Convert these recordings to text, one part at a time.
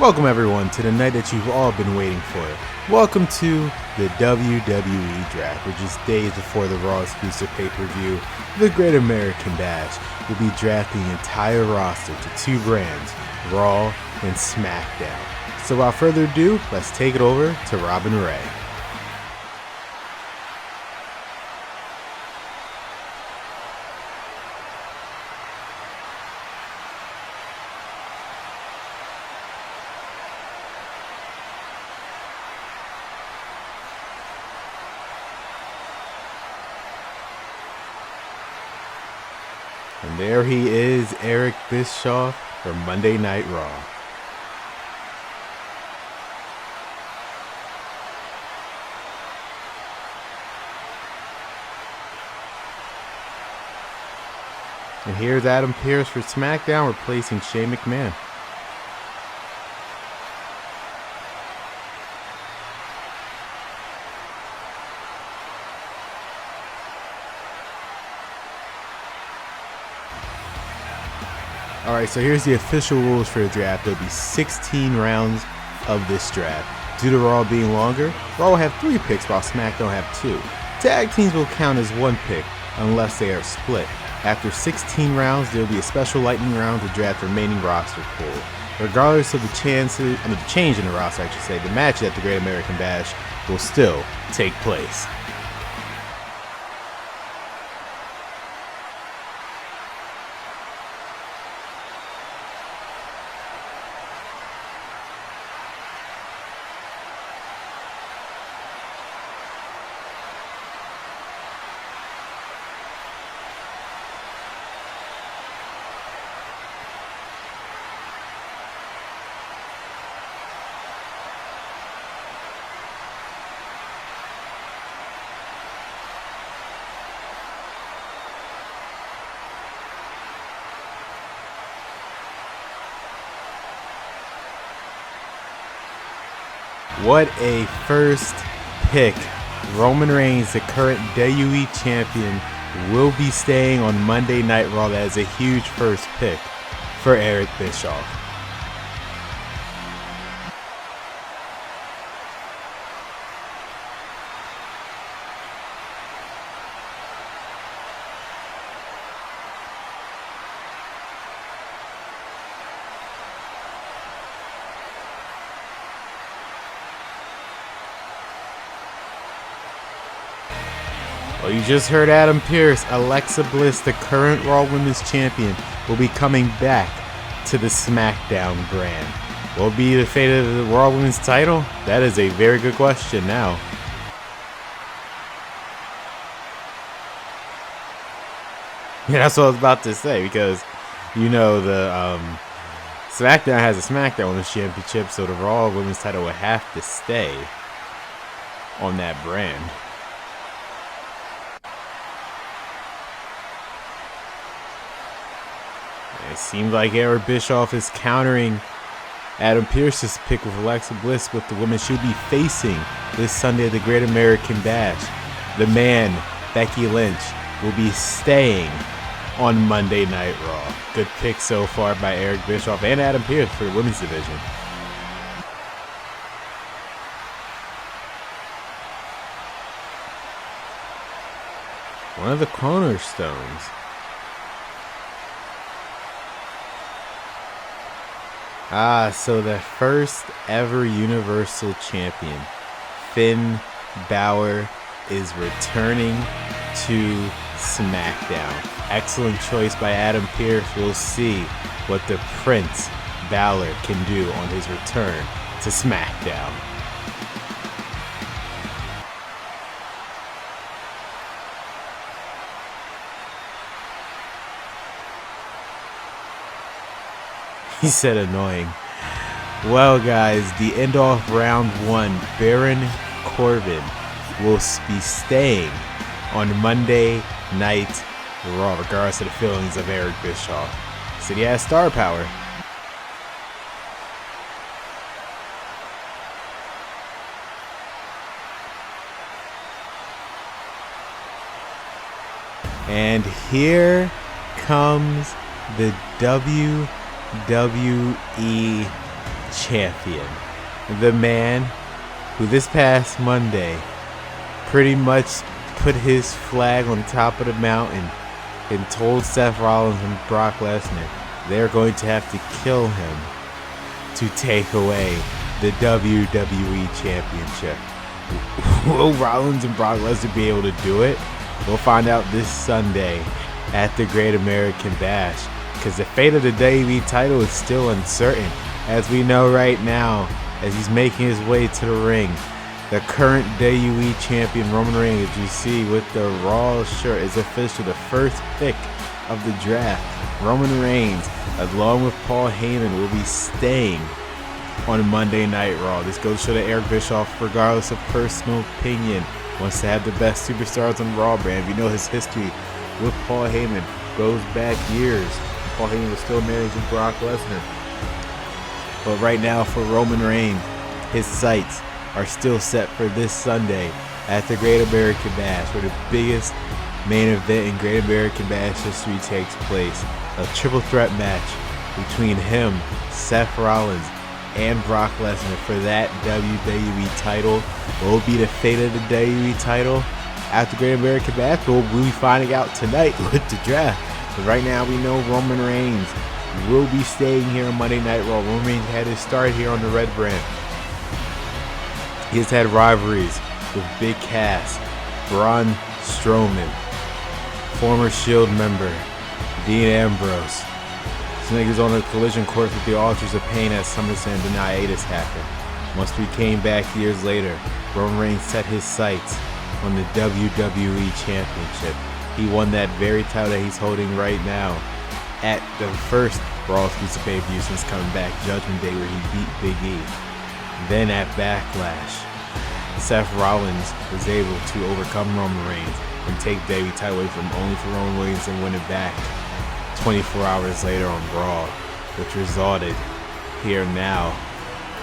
Welcome everyone to the night that you've all been waiting for. Welcome to the WWE Draft, which is days before the Raw Exclusive PPV. The Great American Bash will be drafting the entire roster to two brands, Raw and Smackdown. So without further ado, let's take it over to Robin Ray. And there he is, Eric Bischoff for Monday Night Raw. And here's Adam Pearce for SmackDown, replacing Shane McMahon. Alright, so here's the official rules for the draft. There'll be 16 rounds of this draft. Due to Raw being longer, Raw will have 3 picks while SmackDown will have 2. Tag teams will count as 1 pick unless they are split. After 16 rounds, there will be a special lightning round to draft the remaining roster pool. Regardless of the change in the roster, the match at the Great American Bash will still take place. What a first pick. Roman Reigns, the current WWE champion, will be staying on Monday Night Raw. That is a huge first pick for Eric Bischoff. Well, you just heard Adam Pearce. Alexa Bliss, the current Raw Women's Champion, will be coming back to the SmackDown brand. What will be the fate of the Raw Women's title? That is a very good question now. Yeah, that's what I was about to say, because you know the SmackDown has a SmackDown Women's Championship, so the Raw Women's title would have to stay on that brand. It seems like Eric Bischoff is countering Adam Pearce's pick with Alexa Bliss, with the women should be facing this Sunday at the Great American Bash. The man, Becky Lynch, will be staying on Monday Night Raw. Good pick so far by Eric Bischoff and Adam Pearce for the women's division. One of the cornerstones. So the first ever Universal Champion, Finn Balor, is returning to SmackDown. Excellent choice by Adam Pearce. We'll see what the Prince Balor can do on his return to SmackDown. He said annoying. Well, guys, the end off round 1, Baron Corbin will be staying on Monday Night Raw, regardless of the feelings of Eric Bischoff. He said he has star power. And here comes the WWE champion. The man who this past Monday pretty much put his flag on top of the mountain and told Seth Rollins and Brock Lesnar they're going to have to kill him to take away the WWE Championship. Will Rollins and Brock Lesnar be able to do it? We'll find out this Sunday at the Great American Bash, because the fate of the WWE title is still uncertain. As we know right now, as he's making his way to the ring, the current WWE champion Roman Reigns, as you see with the Raw shirt, is official. The first pick of the draft, Roman Reigns, along with Paul Heyman, will be staying on Monday Night Raw. This goes to show that Eric Bischoff, regardless of personal opinion, wants to have the best superstars on Raw brand. You know his history with Paul Heyman goes back years. Paul Heyman was still managing Brock Lesnar. But right now for Roman Reigns, his sights are still set for this Sunday at the Great American Bash, where the biggest main event in Great American Bash history takes place. A triple threat match between him, Seth Rollins, and Brock Lesnar for that WWE title. What will be the fate of the WWE title at the Great American Bash? We'll be finding out tonight with the draft. But right now we know Roman Reigns will be staying here on Monday Night Raw. Roman Reigns had his start here on the Red brand. He has had rivalries with Big Cass, Braun Strowman, former Shield member Dean Ambrose. This nigga's on a collision course with the Authors of Pain at SummerSlam. The hiatus happened. Once we came back years later, Roman Reigns set his sights on the WWE Championship. He won that very title that he's holding right now at the first Raw Exclusive pay-per-view since coming back, Judgment Day, where he beat Big E. Then at Backlash, Seth Rollins was able to overcome Roman Reigns and take the WWE title away from only for Roman Reigns and win it back 24 hours later on Raw, which resulted here now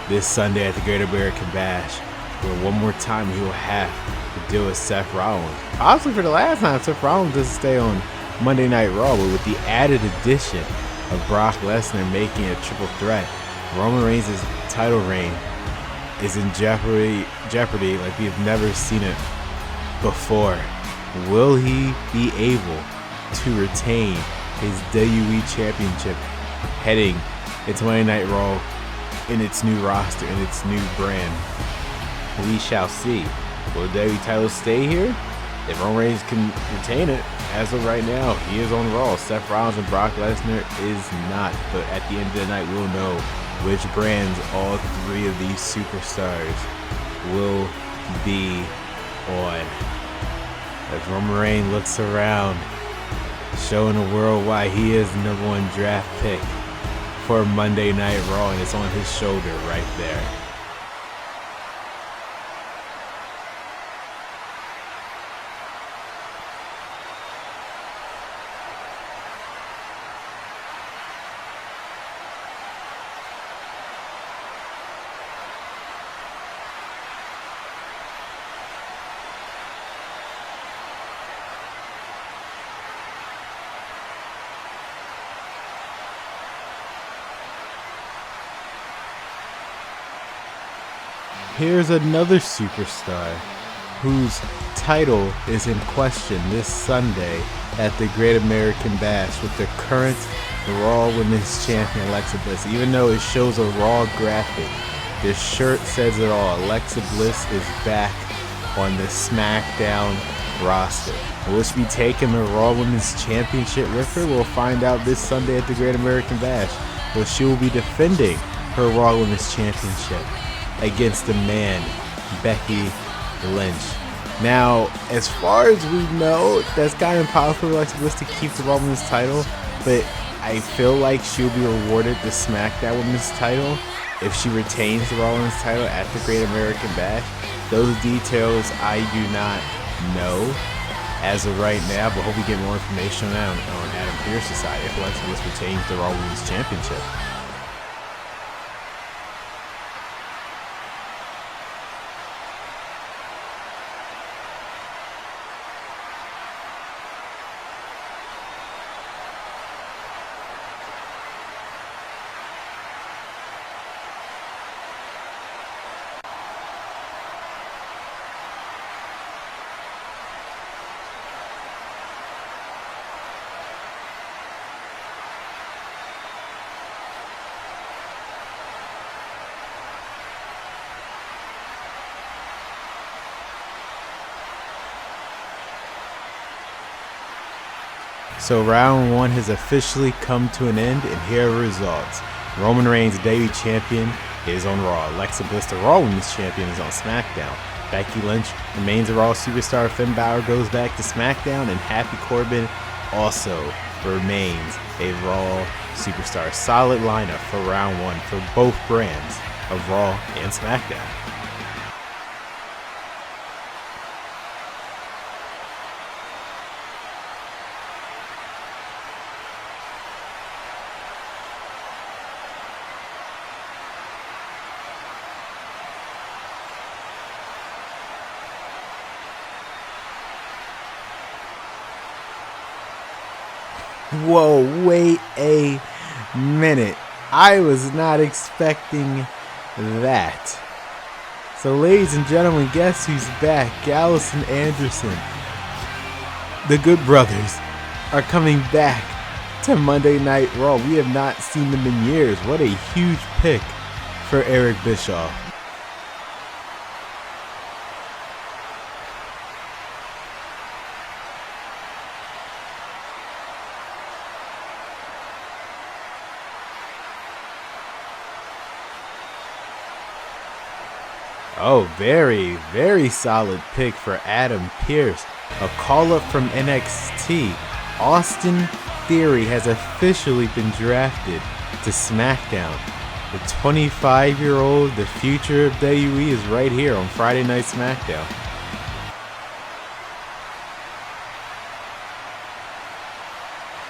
this Sunday at the Great American Bash, where one more time he will have to deal with Seth Rollins. Possibly for the last time Seth Rollins doesn't stay on Monday Night Raw, but with the added addition of Brock Lesnar making a triple threat, Roman Reigns' title reign is in jeopardy like we have never seen it before. Will he be able to retain his WWE Championship heading into Monday Night Raw in its new roster, in its new brand? We shall see. Will the WWE title stay here? If Roman Reigns can retain it, as of right now, he is on Raw. Seth Rollins and Brock Lesnar is not. But at the end of the night, we'll know which brands all three of these superstars will be on. As Roman Reigns looks around, showing the world why he is the #1 draft pick for Monday Night Raw, and it's on his shoulder right there. Here's another superstar whose title is in question this Sunday at the Great American Bash with the current Raw Women's Champion Alexa Bliss. Even though it shows a Raw graphic, this shirt says it all. Alexa Bliss is back on the SmackDown roster. Will she be taking the Raw Women's Championship with her? We'll find out this Sunday at the Great American Bash, where she will be defending her Raw Women's Championship against the man, Becky Lynch. Now, as far as we know, that's kind of impossible for Alexa Bliss to keep the Raw Women's title, but I feel like she'll be rewarded the SmackDown Women's title if she retains the Raw Women's title at the Great American Bash. Those details I do not know as of right now, but hope we get more information on that on Adam Pearce's side if Alexa Bliss retains the Raw Women's Championship. So round 1 has officially come to an end, and here are the results. Roman Reigns, WWE Champion, is on Raw. Alexa Bliss, the Raw Women's Champion, is on SmackDown. Becky Lynch remains a Raw superstar. Finn Balor goes back to SmackDown, and Happy Corbin also remains a Raw superstar. Solid lineup for round 1 for both brands of Raw and SmackDown. Whoa, wait a minute. I was not expecting that. So ladies and gentlemen, guess who's back? Gallus and Anderson. The Good Brothers are coming back to Monday Night Raw. We have not seen them in years. What a huge pick for Eric Bischoff. Oh, very, very solid pick for Adam Pearce. A call-up from NXT. Austin Theory has officially been drafted to SmackDown. The 25-year-old, the future of WWE, is right here on Friday Night SmackDown.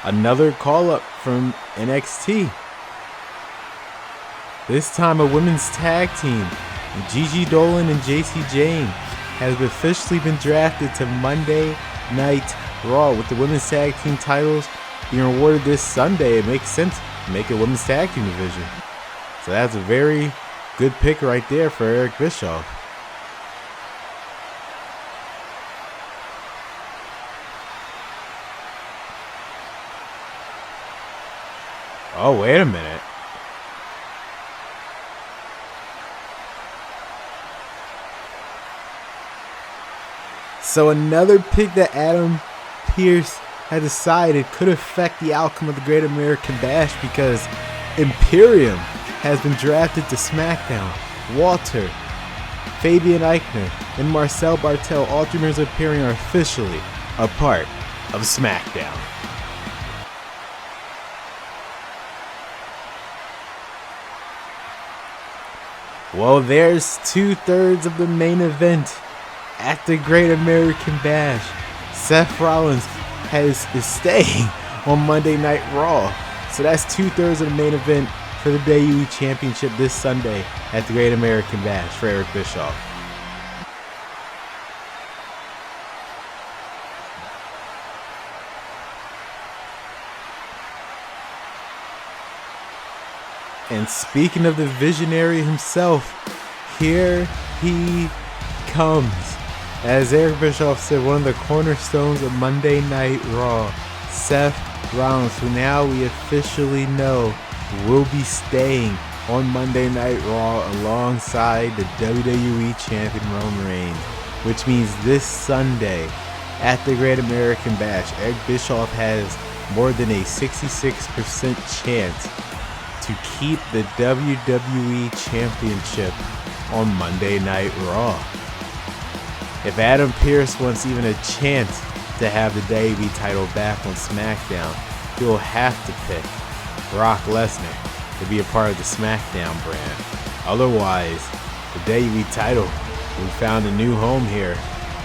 Another call-up from NXT. This time a women's tag team. Gigi Dolan and JC Jane have officially been drafted to Monday Night Raw, with the women's tag team titles being awarded this Sunday. It makes sense to make a women's tag team division. So that's a very good pick right there for Eric Bischoff. Oh, wait a minute. So another pick that Adam Pearce had decided could affect the outcome of the Great American Bash, because Imperium has been drafted to SmackDown. Walter, Fabian Eichner, and Marcel Bartel, all three members of Imperium, are officially a part of SmackDown. Well, there's 2/3 of the main event at the Great American Bash. Seth Rollins is staying on Monday Night Raw. So that's 2/3 of the main event for the WWE Championship this Sunday at the Great American Bash for Eric Bischoff. And speaking of the visionary himself, here he comes. As Eric Bischoff said, one of the cornerstones of Monday Night Raw, Seth Rollins, who now we officially know will be staying on Monday Night Raw alongside the WWE Champion Roman Reigns, which means this Sunday at the Great American Bash, Eric Bischoff has more than a 66% chance to keep the WWE Championship on Monday Night Raw. If Adam Pearce wants even a chance to have the WWE title back on SmackDown, he'll have to pick Brock Lesnar to be a part of the SmackDown brand. Otherwise, the WWE title will found a new home here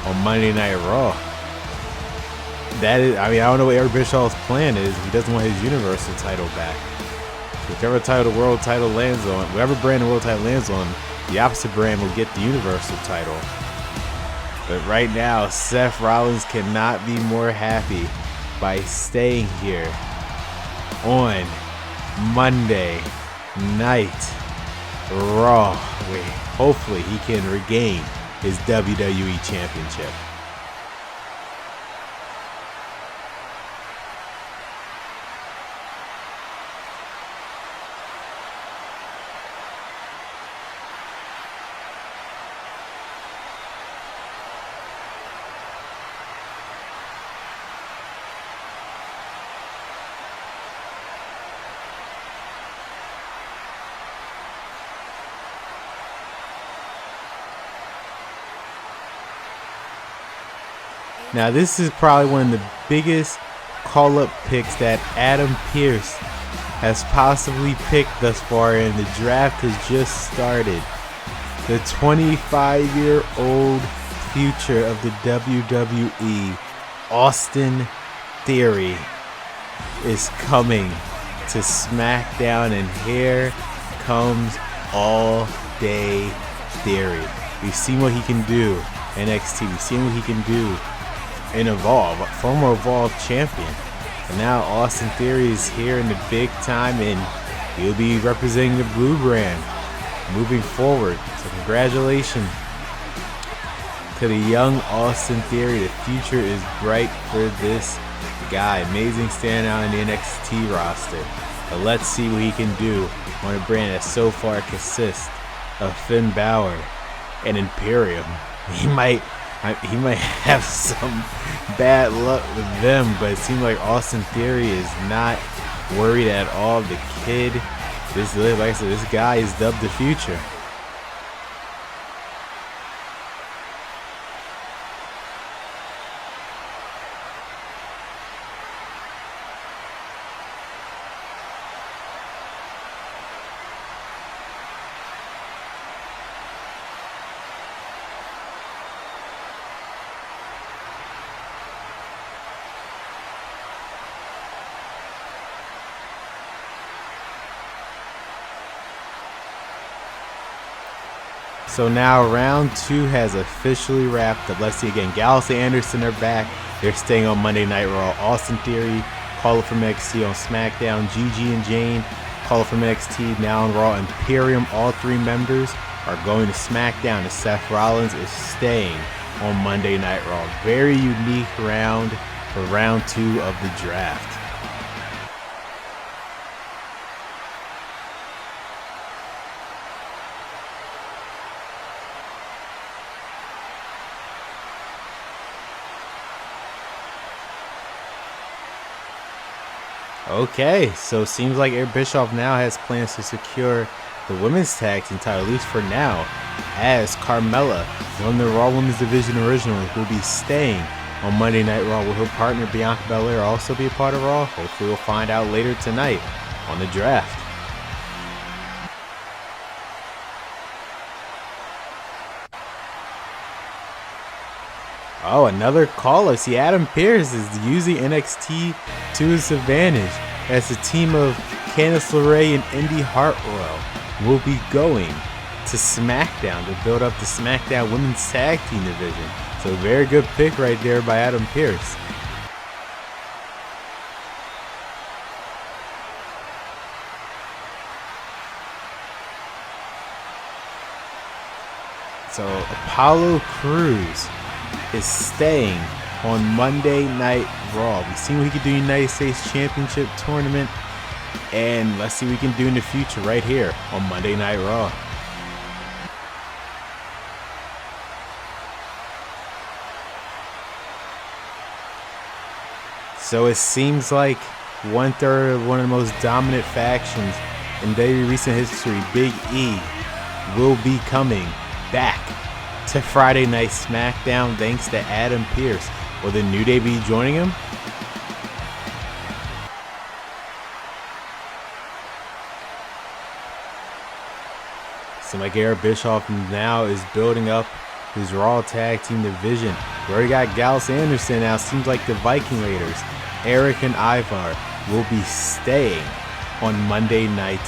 on Monday Night Raw. That is, I don't know what Eric Bischoff's plan is. He doesn't want his Universal title back. Whichever title the world title lands on, whatever brand the world title lands on, the opposite brand will get the Universal title. But right now, Seth Rollins cannot be more happy by staying here on Monday Night Raw, where hopefully he can regain his WWE Championship. Now this is probably one of the biggest call-up picks that Adam Pearce has possibly picked thus far, and the draft has just started. The 25-year-old future of the WWE, Austin Theory, is coming to SmackDown, and here comes All Day Theory. We've seen what he can do in NXT. We've seen what he can do in Evolve, former Evolve champion. And now Austin Theory is here in the big time, and he'll be representing the Blue brand moving forward. So congratulations to the young Austin Theory. The future is bright for this guy. Amazing standout in the NXT roster. But let's see what he can do on a brand that so far consists of Finn Balor and Imperium. He might have some bad luck with them, but it seems like Austin Theory is not worried at all. The kid, like I said, this guy is dubbed the future. So now round 2 has officially wrapped up. Let's see again. Gallows and Anderson are back. They're staying on Monday Night Raw. Austin Theory, call it from NXT on SmackDown. Gigi and Jane, call it from NXT now on Raw. Imperium, all 3 members are going to SmackDown, and Seth Rollins is staying on Monday Night Raw. Very unique round for round 2 of the draft. Okay, so seems like Eric Bischoff now has plans to secure the women's tag team title, at least for now, as Carmella, won the Raw Women's Division originally, will be staying on Monday Night Raw. Will her partner Bianca Belair also be a part of Raw? Hopefully we'll find out later tonight on the draft. Oh, another caller. See, Adam Pearce is using NXT to his advantage, as the team of Candice LeRae and Indy Hartwell will be going to SmackDown to build up the SmackDown Women's Tag Team division. So very good pick right there by Adam Pearce. So Apollo Crews is staying on Monday Night Raw. We've seen what he can do in the United States Championship Tournament, and let's see what we can do in the future right here on Monday Night Raw. So it seems like 1/3 of one of the most dominant factions in WWE recent history, Big E, will be coming back to Friday Night SmackDown thanks to Adam Pearce. Will the New Day be joining him? Seems like Eric Bischoff now is building up his Raw Tag Team division. We already got Gallows Anderson now. Seems like the Viking Raiders, Eric and Ivar, will be staying on Monday Night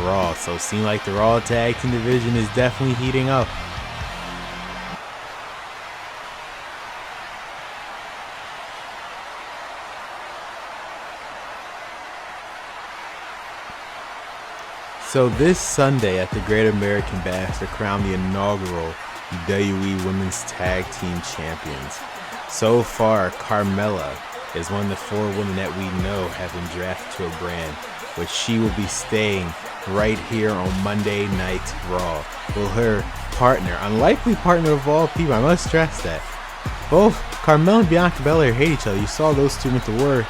Raw. So it seems like the Raw Tag Team division is definitely heating up. So this Sunday at the Great American Bash, to crown the inaugural WWE Women's Tag Team Champions. So far, Carmella is one of the 4 women that we know have been drafted to a brand, which she will be staying right here on Monday Night Raw. Will her partner, unlikely partner of all people, I must stress that, both Carmella and Bianca Belair hate each other. You saw those two went to war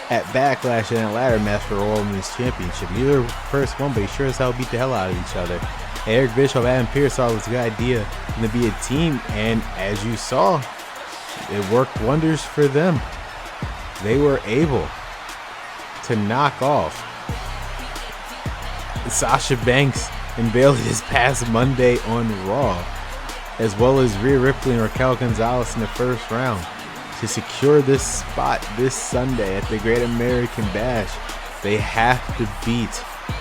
at Backlash in that ladder match for the Raw Women's Championship. Neither first one, but he sure as hell beat the hell out of each other. Eric Bischoff, Adam Pearce thought it was a good idea to be a team, and as you saw, it worked wonders for them. They were able to knock off Sasha Banks and Bayley this past Monday on Raw, as well as Rhea Ripley and Raquel Gonzalez in the first round to secure this spot this Sunday at the Great American Bash. They have to beat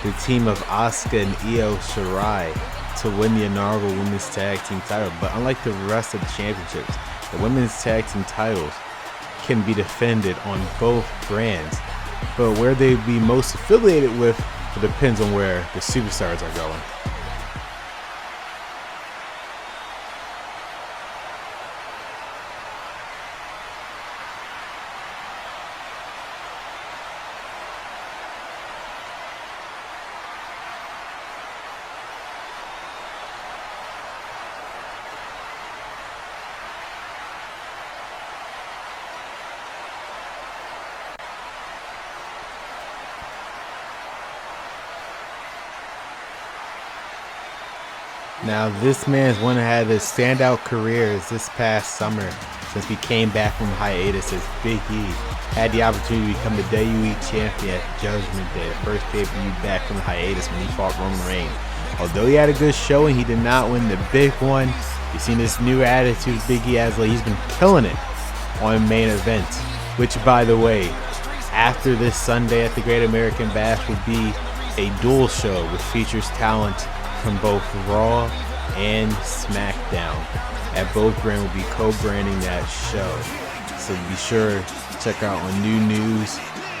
the team of Asuka and Io Shirai to win the inaugural Women's Tag Team title. But unlike the rest of the championships, the Women's Tag Team titles can be defended on both brands. But where they be most affiliated with, it depends on where the superstars are going. Now, this man's one that had his standout careers this past summer since he came back from hiatus as Big E had the opportunity to become the WWE champion at Judgment Day, the first pay-per-view back from hiatus when he fought Roman Reigns. Although he had a good showing, he did not win the big one. You've seen this new attitude Big E has. He's been killing it on main event, which, by the way, after this Sunday at the Great American Bash will be a dual show which features talent from both Raw and Smackdown. At both brands will be co-branding that show. So be sure to check out on new news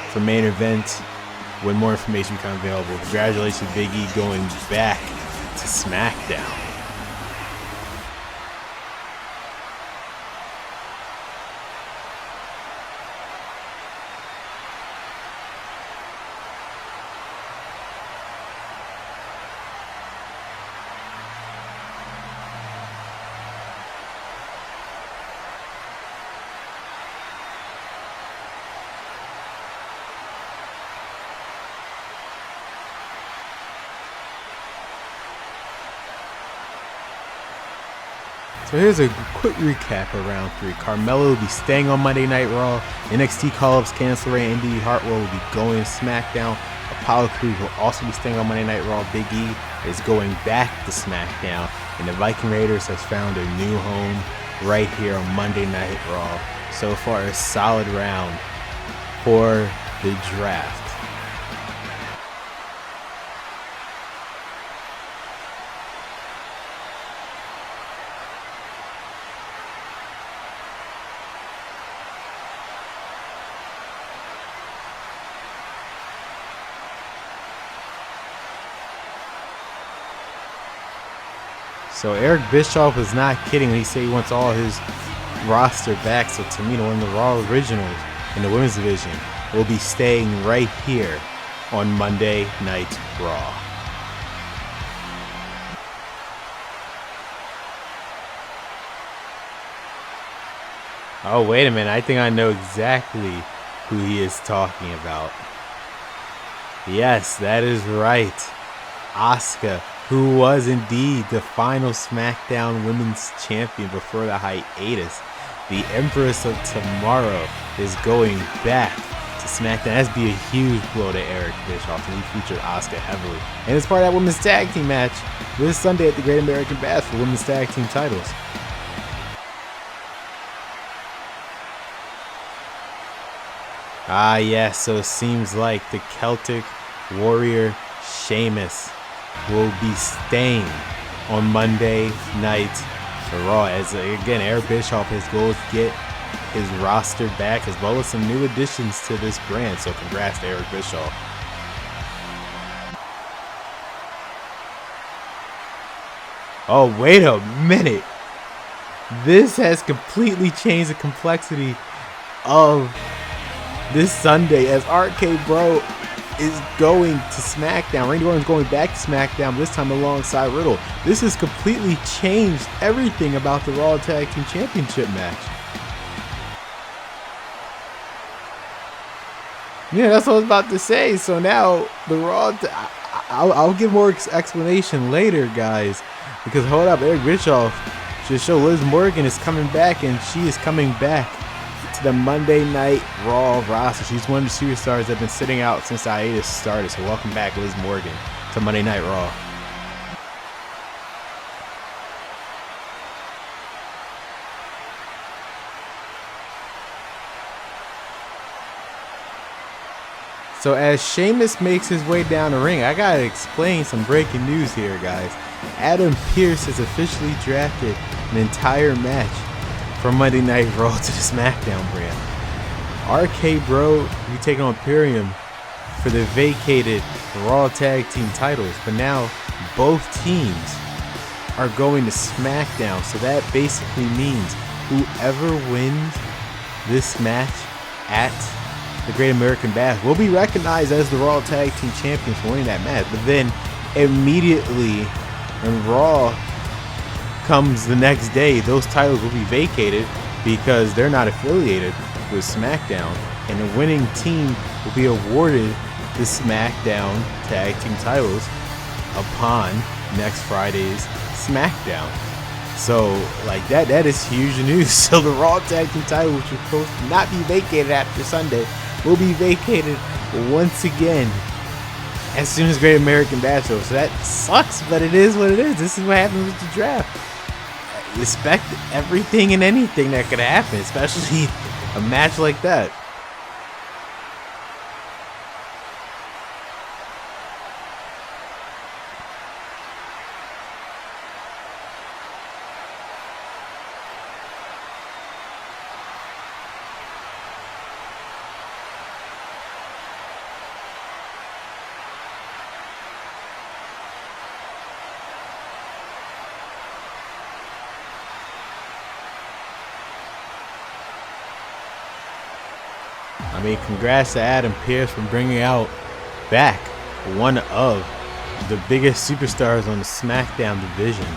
for main event when more information becomes available. Congratulations, Big E, going back to Smackdown. So here's a quick recap of round 3. Carmella will be staying on Monday Night Raw. NXT call-ups cancel. Indy Hartwell will be going to SmackDown. Apollo Crews will also be staying on Monday Night Raw. Big E is going back to SmackDown. And the Viking Raiders has found a new home right here on Monday Night Raw. So far, a solid round for the draft. So Eric Bischoff is not kidding when he said he wants all his roster back. So Tamina, one of the Raw originals in the women's division, will be staying right here on Monday Night Raw. Oh, wait a minute. I think I know exactly who he is talking about. Yes, that is right. Asuka, who was indeed the final SmackDown Women's Champion before the hiatus. The Empress of Tomorrow is going back to SmackDown. That'd be a huge blow to Eric Bischoff, and he featured Asuka heavily. And it's part of that Women's Tag Team match this Sunday at the Great American Bash for Women's Tag Team titles. Ah, yes, so it seems like the Celtic Warrior Sheamus will be staying on Monday Night Raw. As again, Eric Bischoff, his goal is to get his roster back as well as some new additions to this brand. So congrats to Eric Bischoff. Oh, wait a minute. This has completely changed the complexity of this Sunday as RK Bro is going to SmackDown. Randy Orton's going back to SmackDown, this time alongside Riddle. This has completely changed everything about the Raw Tag Team Championship match. Yeah, that's what I was about to say. So now the Raw, I'll give more explanation later, guys. Because hold up, Eric Bischoff to show Liz Morgan is coming back, and she is coming back to the Monday Night Raw roster. She's one of the superstars that have been sitting out since the hiatus started. So welcome back, Liz Morgan, to Monday Night Raw. So as Sheamus makes his way down the ring, I gotta explain some breaking news here, guys. Adam Pearce has officially drafted an entire match from Monday Night Raw to the SmackDown brand. RK Bro, we take on Imperium for the vacated Raw Tag Team titles, but now both teams are going to SmackDown. So that basically means whoever wins this match at the Great American Bash will be recognized as the Raw Tag Team Champions for winning that match. But then immediately when Raw comes the next day, those titles will be vacated because they're not affiliated with SmackDown, and the winning team will be awarded the SmackDown Tag Team titles upon next Friday's SmackDown. So like that is huge news. So the Raw Tag Team title, which was supposed to not be vacated after Sunday, will be vacated once again as soon as Great American Bash goes. So that sucks, but it is what it is. This is what happens with the draft. Expect everything and anything that could happen, especially a match like that. I mean, congrats to Adam Pearce for bringing out back one of the biggest superstars on the SmackDown division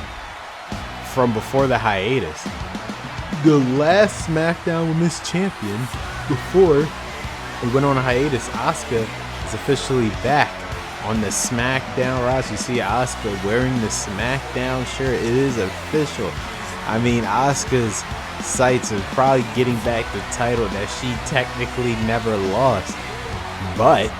from before the hiatus. The last SmackDown Women's Champion before we went on a hiatus, Asuka, is officially back on the SmackDown roster. You see Asuka wearing the SmackDown shirt. It is official. I mean, Asuka's sights are probably getting back the title that she technically never lost, but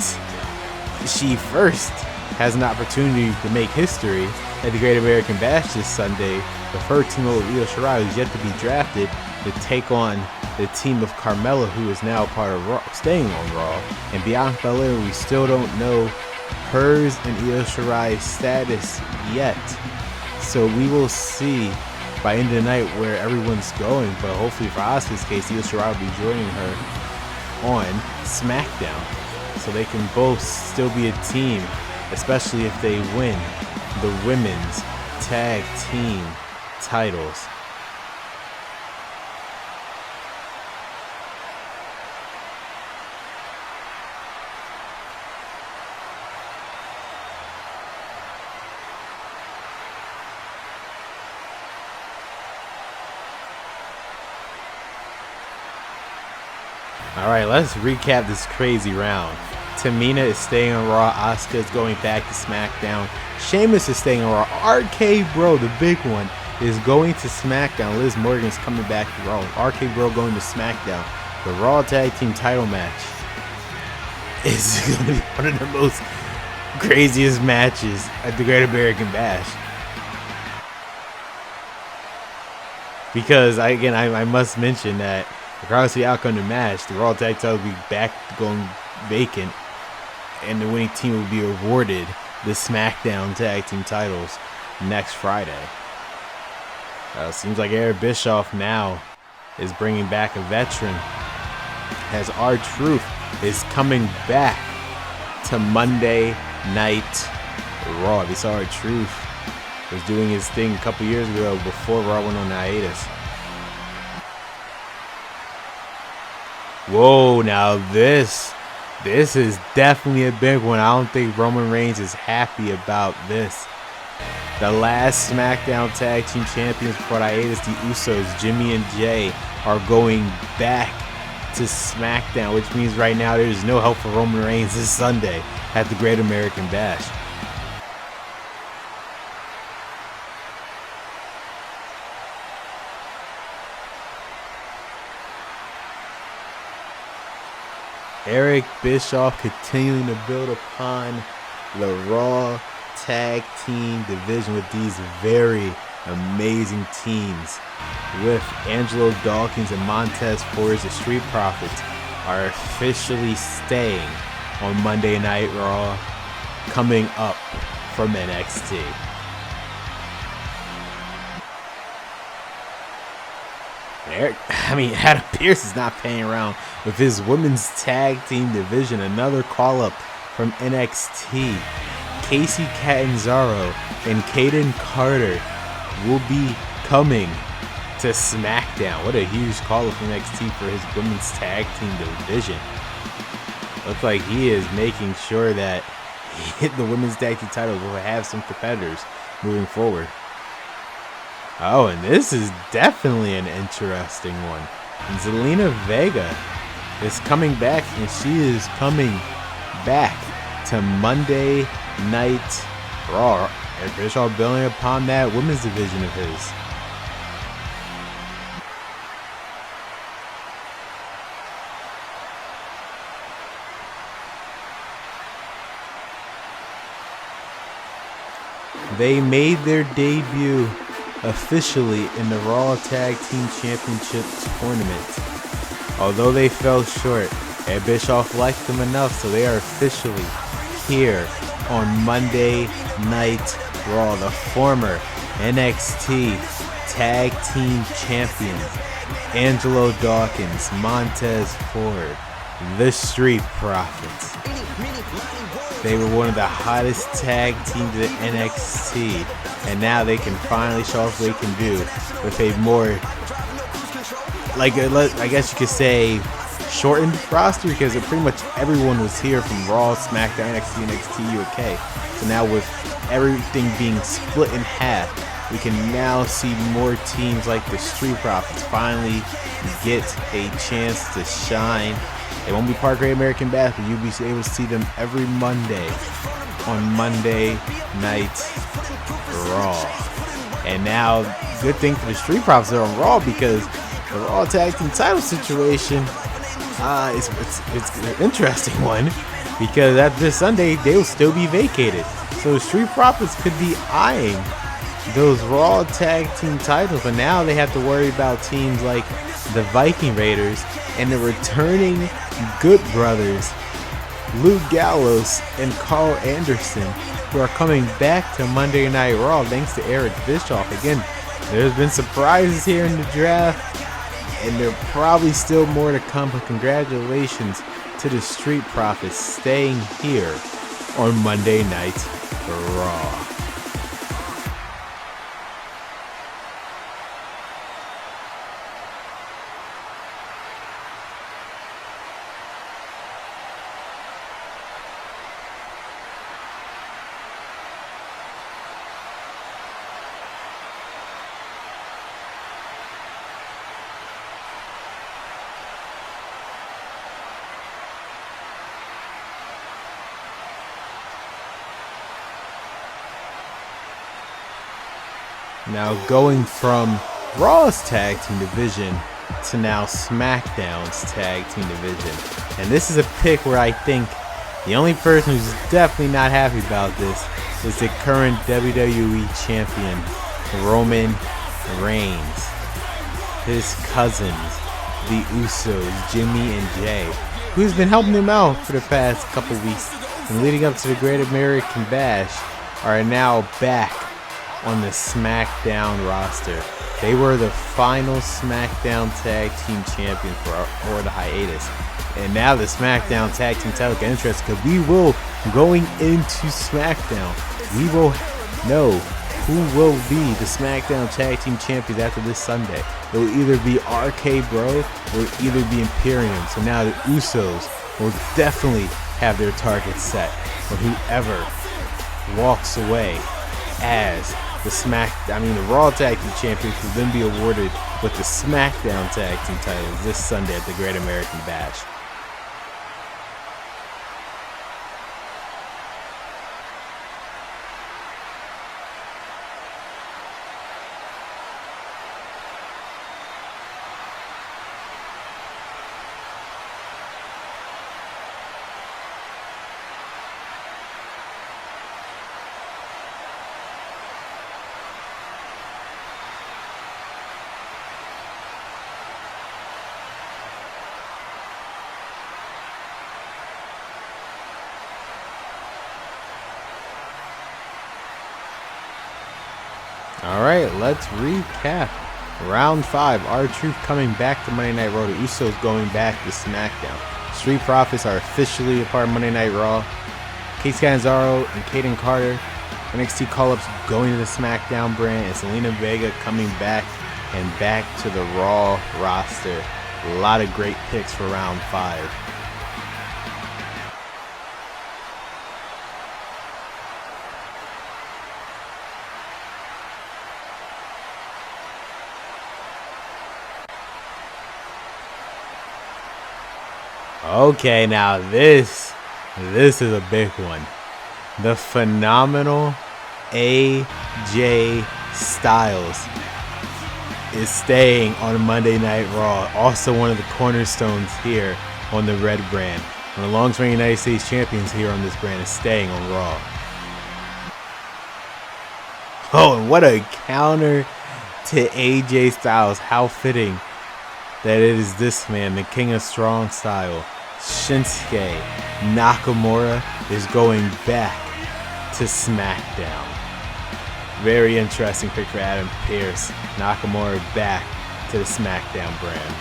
she first has an opportunity to make history at the Great American Bash this Sunday with her team with Io Shirai, who's yet to be drafted, to take on the team of Carmella, who is now part of Raw, staying on Raw, and Bianca Belair. We still don't know hers and Io Shirai's status yet, so we will see by end of the night where everyone's going. But hopefully for Asuka's case, Io Shirai will be joining her on SmackDown, so they can both still be a team, especially if they win the women's tag team titles. Alright, let's recap this crazy round. Tamina is staying on Raw. Asuka is going back to SmackDown. Sheamus is staying on Raw. RK Bro, the big one, is going to SmackDown. Liz Morgan is coming back to Raw. RK Bro going to SmackDown. The Raw Tag Team title match is going to be one of the most craziest matches at the Great American Bash. Because, I must mention that regardless of the outcome of the match, the Raw Tag title will be back going vacant, and the winning team will be awarded the SmackDown Tag Team titles next Friday. Seems like Eric Bischoff now is bringing back a veteran, as R-Truth is coming back to Monday Night Raw. We saw R-Truth was doing his thing a couple years ago before Raw went on hiatus. Whoa, now this is definitely a big one. I don't think Roman Reigns is happy about this. The last SmackDown Tag Team Champions before the hiatus, the Usos, Jimmy and Jay, are going back to SmackDown, which means right now there's no help for Roman Reigns this Sunday at the Great American Bash. Eric Bischoff continuing to build upon the Raw Tag Team division with these very amazing teams. With Angelo Dawkins and Montez Ford, the Street Profits are officially staying on Monday Night Raw, coming up from NXT. Adam Pearce is not playing around with his women's tag team division. Another call-up from NXT. Casey Catanzaro and Kaden Carter will be coming to SmackDown. What a huge call-up from NXT for his women's tag team division. Looks like he is making sure that the women's tag team titles will have some competitors moving forward. Oh, and this is definitely an interesting one. And Zelina Vega is coming back, and she is coming back to Monday Night Raw. Eric Bischoff building upon that women's division of his. They made their debut officially in the Raw Tag Team Championship tournament. Although they fell short, Eric Bischoff liked them enough, so they are officially here on Monday Night Raw. The former NXT Tag Team Champions, Angelo Dawkins, Montez Ford, the Street Profits. They were one of the hottest tag teams in NXT, and now they can finally show off what they can do with a more, I guess you could say, shortened roster, because pretty much everyone was here from Raw, SmackDown, NXT, NXT UK. So now with everything being split in half, we can now see more teams like the Street Profits finally get a chance to shine. They won't be part of Great American Bash, but you'll be able to see them every Monday on Monday Night Raw. And now, good thing for the Street Profits are on Raw, because the Raw Tag Team title situation it's an interesting one, because after this Sunday, they will still be vacated. So the Street Profits could be eyeing those Raw Tag Team titles, but now they have to worry about teams like the Viking Raiders and the returning Good Brothers, Luke Gallows and Carl Anderson, who are coming back to Monday Night Raw thanks to Eric Bischoff. Again, there's been surprises here in the draft, and there are probably still more to come, but congratulations to the Street Profits staying here on Monday Night Raw. Now going from Raw's tag team division to now SmackDown's tag team division. And this is a pick where I think the only person who's definitely not happy about this is the current WWE champion, Roman Reigns. His cousins, the Usos, Jimmy and Jay, who's been helping him out for the past couple weeks and leading up to the Great American Bash, are now back on the SmackDown roster. They were the final SmackDown Tag Team Champions for the hiatus. And now the SmackDown Tag Team title get interesting, because we will, going into SmackDown, we will know who will be the SmackDown Tag Team Champions after this Sunday. It will either be RK Bro or either be Imperium. So now the Usos will definitely have their targets set for whoever walks away as the Raw Tag Team Champions will then be awarded with the SmackDown Tag Team titles this Sunday at the Great American Bash. Alright, let's recap. Round 5, R-Truth coming back to Monday Night Raw. The Usos going back to SmackDown. Street Profits are officially a part of Monday Night Raw. Case Catanzaro and Kaden Carter, NXT call-ups going to the SmackDown brand, and Selena Vega coming back and back to the Raw roster. A lot of great picks for round 5. Okay, now this is a big one. The phenomenal AJ Styles is staying on Monday Night Raw. Also one of the cornerstones here on the Red brand. One of the longest reigning United States champions here on this brand is staying on Raw. Oh, and what a counter to AJ Styles. How fitting that it is this man, the King of Strong Style, Shinsuke Nakamura, is going back to SmackDown. Very interesting pick for Adam Pearce. Nakamura back to the SmackDown brand.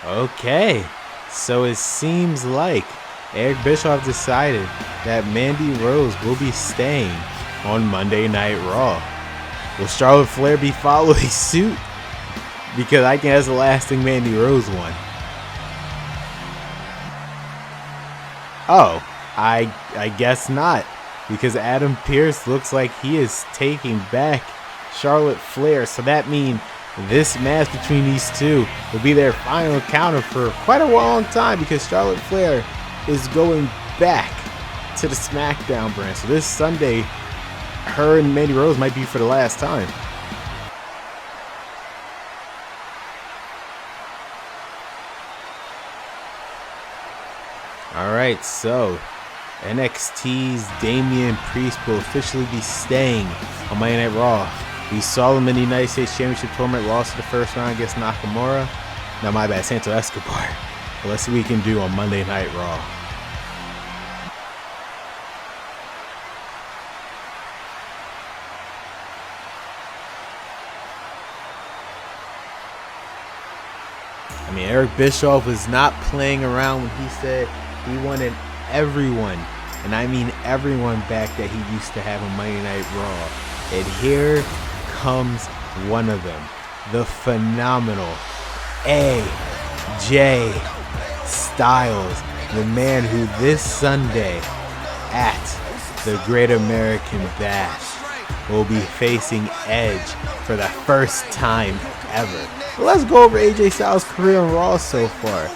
Okay, so it seems like Eric Bischoff decided that Mandy Rose will be staying on Monday Night Raw. Will Charlotte Flair be following suit? Because I think that's the last thing Mandy Rose won. Oh, I guess not. Because Adam Pearce looks like he is taking back Charlotte Flair. So that means this match between these two will be their final encounter for quite a long time, because Charlotte Flair is going back to the SmackDown brand. So this Sunday, her and Mandy Rose might be for the last time. Alright, so NXT's Damian Priest will officially be staying on Monday Night Raw. We saw him in the United States Championship tournament, lost to the first round against Nakamura. No, my bad, Santo Escobar. But let's see what we can do on Monday Night Raw. I mean, Eric Bischoff was not playing around when he said he wanted everyone, and I mean everyone, back that he used to have on Monday Night Raw. And here comes one of them, the phenomenal AJ Styles, the man who this Sunday at the Great American Bash will be facing Edge for the first time ever. But let's go over AJ Styles' career on Raw so far.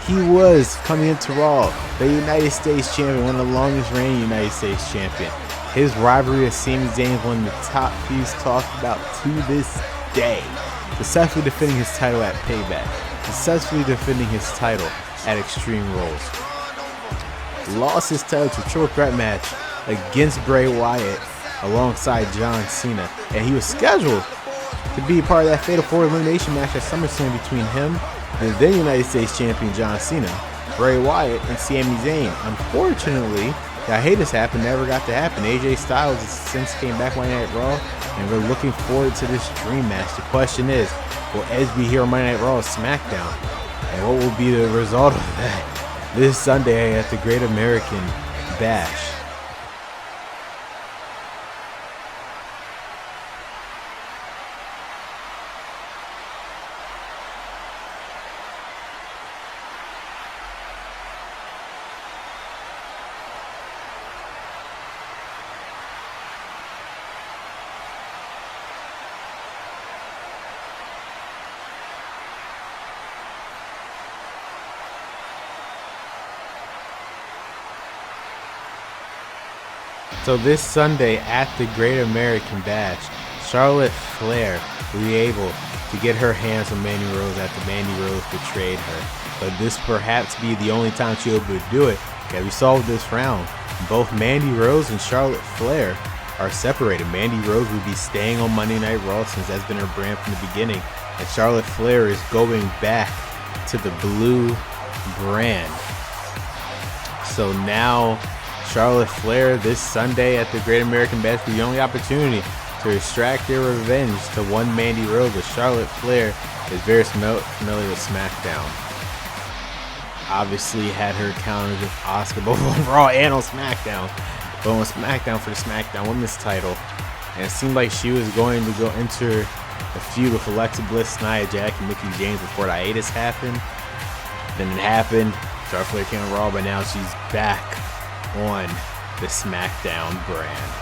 He was coming into Raw the United States champion, one of the longest reigning United States champion. His rivalry with Sami Zayn is one of the top feuds talked about to this day. Successfully defending his title at Payback. Successfully defending his title at Extreme Rules. Lost his title to a triple threat match against Bray Wyatt alongside John Cena. And he was scheduled to be part of that Fatal 4 elimination match at SummerSlam between him and the then United States champion John Cena, Bray Wyatt, and Sami Zayn. Unfortunately, I hate this happened, never got to happen. AJ Styles has since came back Monday Night Raw, and we're looking forward to this dream match. The question is, will Edge be here on Monday Night Raw or SmackDown? And what will be the result of that this Sunday at the Great American Bash? So this Sunday at the Great American Bash, Charlotte Flair will be able to get her hands on Mandy Rose after Mandy Rose betrayed her. But this perhaps be the only time she'll be able to do it. As we saw with this round, both Mandy Rose and Charlotte Flair are separated. Mandy Rose will be staying on Monday Night Raw since that's been her brand from the beginning. And Charlotte Flair is going back to the blue brand. So now Charlotte Flair this Sunday at the Great American Bash, the only opportunity to extract their revenge to one Mandy Rose. But Charlotte Flair is very familiar with SmackDown. Obviously had her countered with Asuka both on Raw and on SmackDown. But on SmackDown for the SmackDown Women's title. And it seemed like she was going to go enter a feud with Alexa Bliss, Nia Jax, and Mickie James before the hiatus happened. Then it happened. Charlotte Flair came on Raw, but now she's back on the SmackDown brand.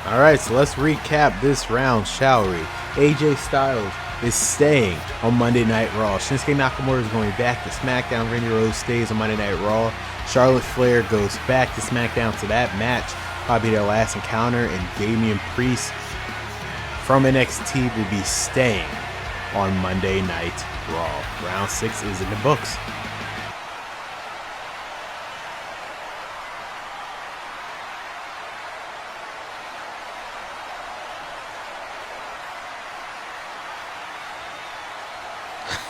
Alright, so let's recap this round, shall we? AJ Styles is staying on Monday Night Raw. Shinsuke Nakamura is going back to SmackDown. Randy Rose stays on Monday Night Raw. Charlotte Flair goes back to SmackDown. So that match probably their last encounter, and Damian Priest from NXT will be staying on Monday Night Raw. Round 6 is in the books.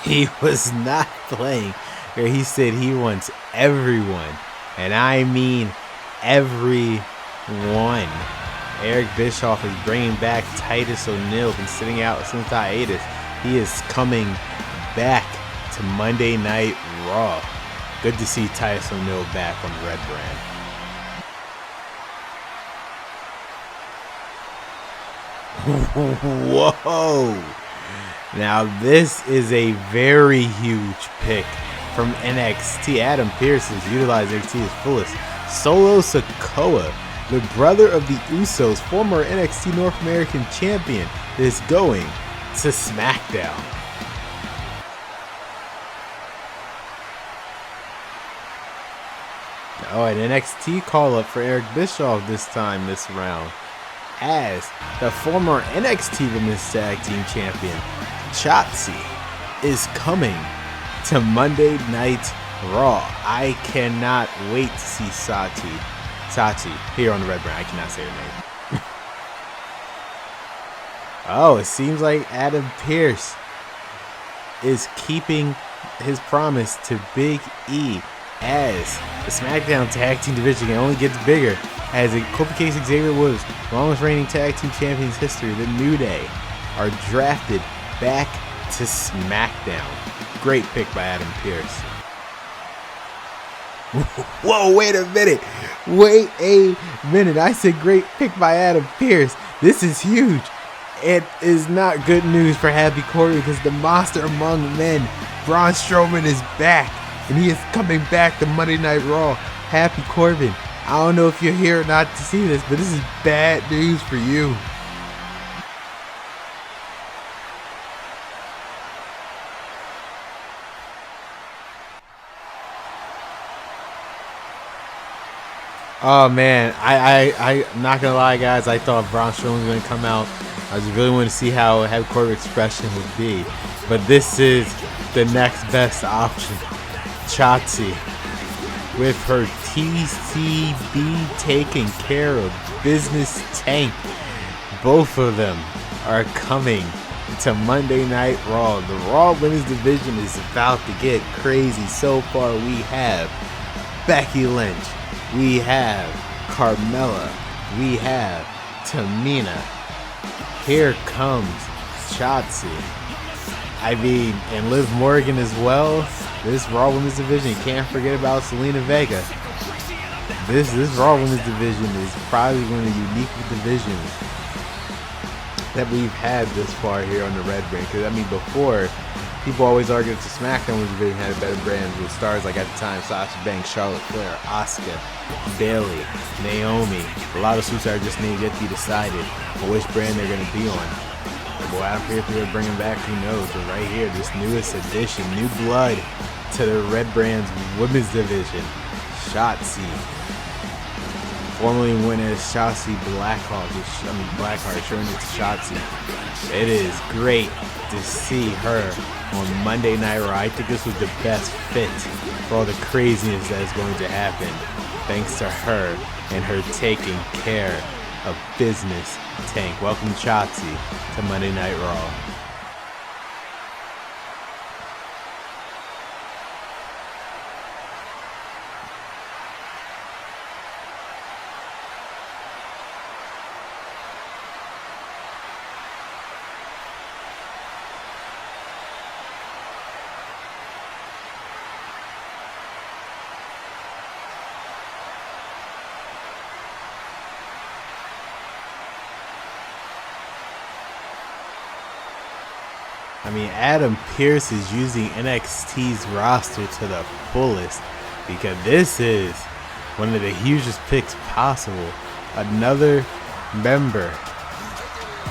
He was not playing. He said he wants everyone, and I mean everyone. Eric Bischoff is bringing back Titus O'Neil, been sitting out since hiatus. He is coming back to Monday Night Raw. Good to see Titus O'Neil back on the Red brand. Whoa! Now this is a very huge pick from NXT. Adam Pearce has utilized NXT to its fullest. Solo Sikoa, the brother of the Usos, former NXT North American champion, is going to SmackDown. Oh, an NXT call-up for Eric Bischoff this time this round, as the former NXT Women's Tag Team Champion Shotzi is coming to Monday Night Raw. I cannot wait to see Sachi here on the Red Brand. I cannot say her name. Oh, it seems like Adam Pearce is keeping his promise to Big E, as the SmackDown Tag Team division only gets bigger, as Kofi Kingston, Xavier Woods, longest reigning Tag Team Champions history, the New Day, are drafted back to SmackDown. Great pick by Adam Pearce. Whoa, wait a minute. Wait a minute. I said great pick by Adam Pearce. This is huge. It is not good news for Happy Corbin, because the monster among men, Braun Strowman, is back. And he is coming back to Monday Night Raw. Happy Corbin, I don't know if you're here or not to see this, but this is bad news for you. Oh man, I'm not gonna lie, guys. I thought Braun Strowman was gonna come out. I just really want to see how Happy Corbin's expression would be. But this is the next best option. Shotzi, with her TCB taking care of business tank. Both of them are coming to Monday Night Raw. The Raw Women's Division is about to get crazy. So far, we have Becky Lynch, we have Carmella, we have Tamina. Here comes Shotzi. I mean, and Liv Morgan as well. This Raw Women's Division, you can't forget about Selena Vega. This Raw Women's Division is probably one of the unique divisions that we've had this far here on the Red Brand. Because, I mean, before, people always argued that the SmackDown Women's Division had a better brand with stars like, at the time, Sasha Banks, Charlotte Flair, Asuka, Bayley, Naomi. A lot of superstars just need to get to be decided on which brand they're going to be on. Boy, Adam Pearce, we're bringing back, who knows, but right here, this newest addition, new blood to the Red Brand's Women's Division. Shotzi, formerly known as Shotzi Blackheart, showing it to Shotzi. It is great to see her on Monday Night Raw. I think this was the best fit for all the craziness that is going to happen, thanks to her and her taking care of business. Tank, welcome Shotzi to Monday Night Raw. I mean, Adam Pearce is using NXT's roster to the fullest because this is one of the hugest picks possible. Another member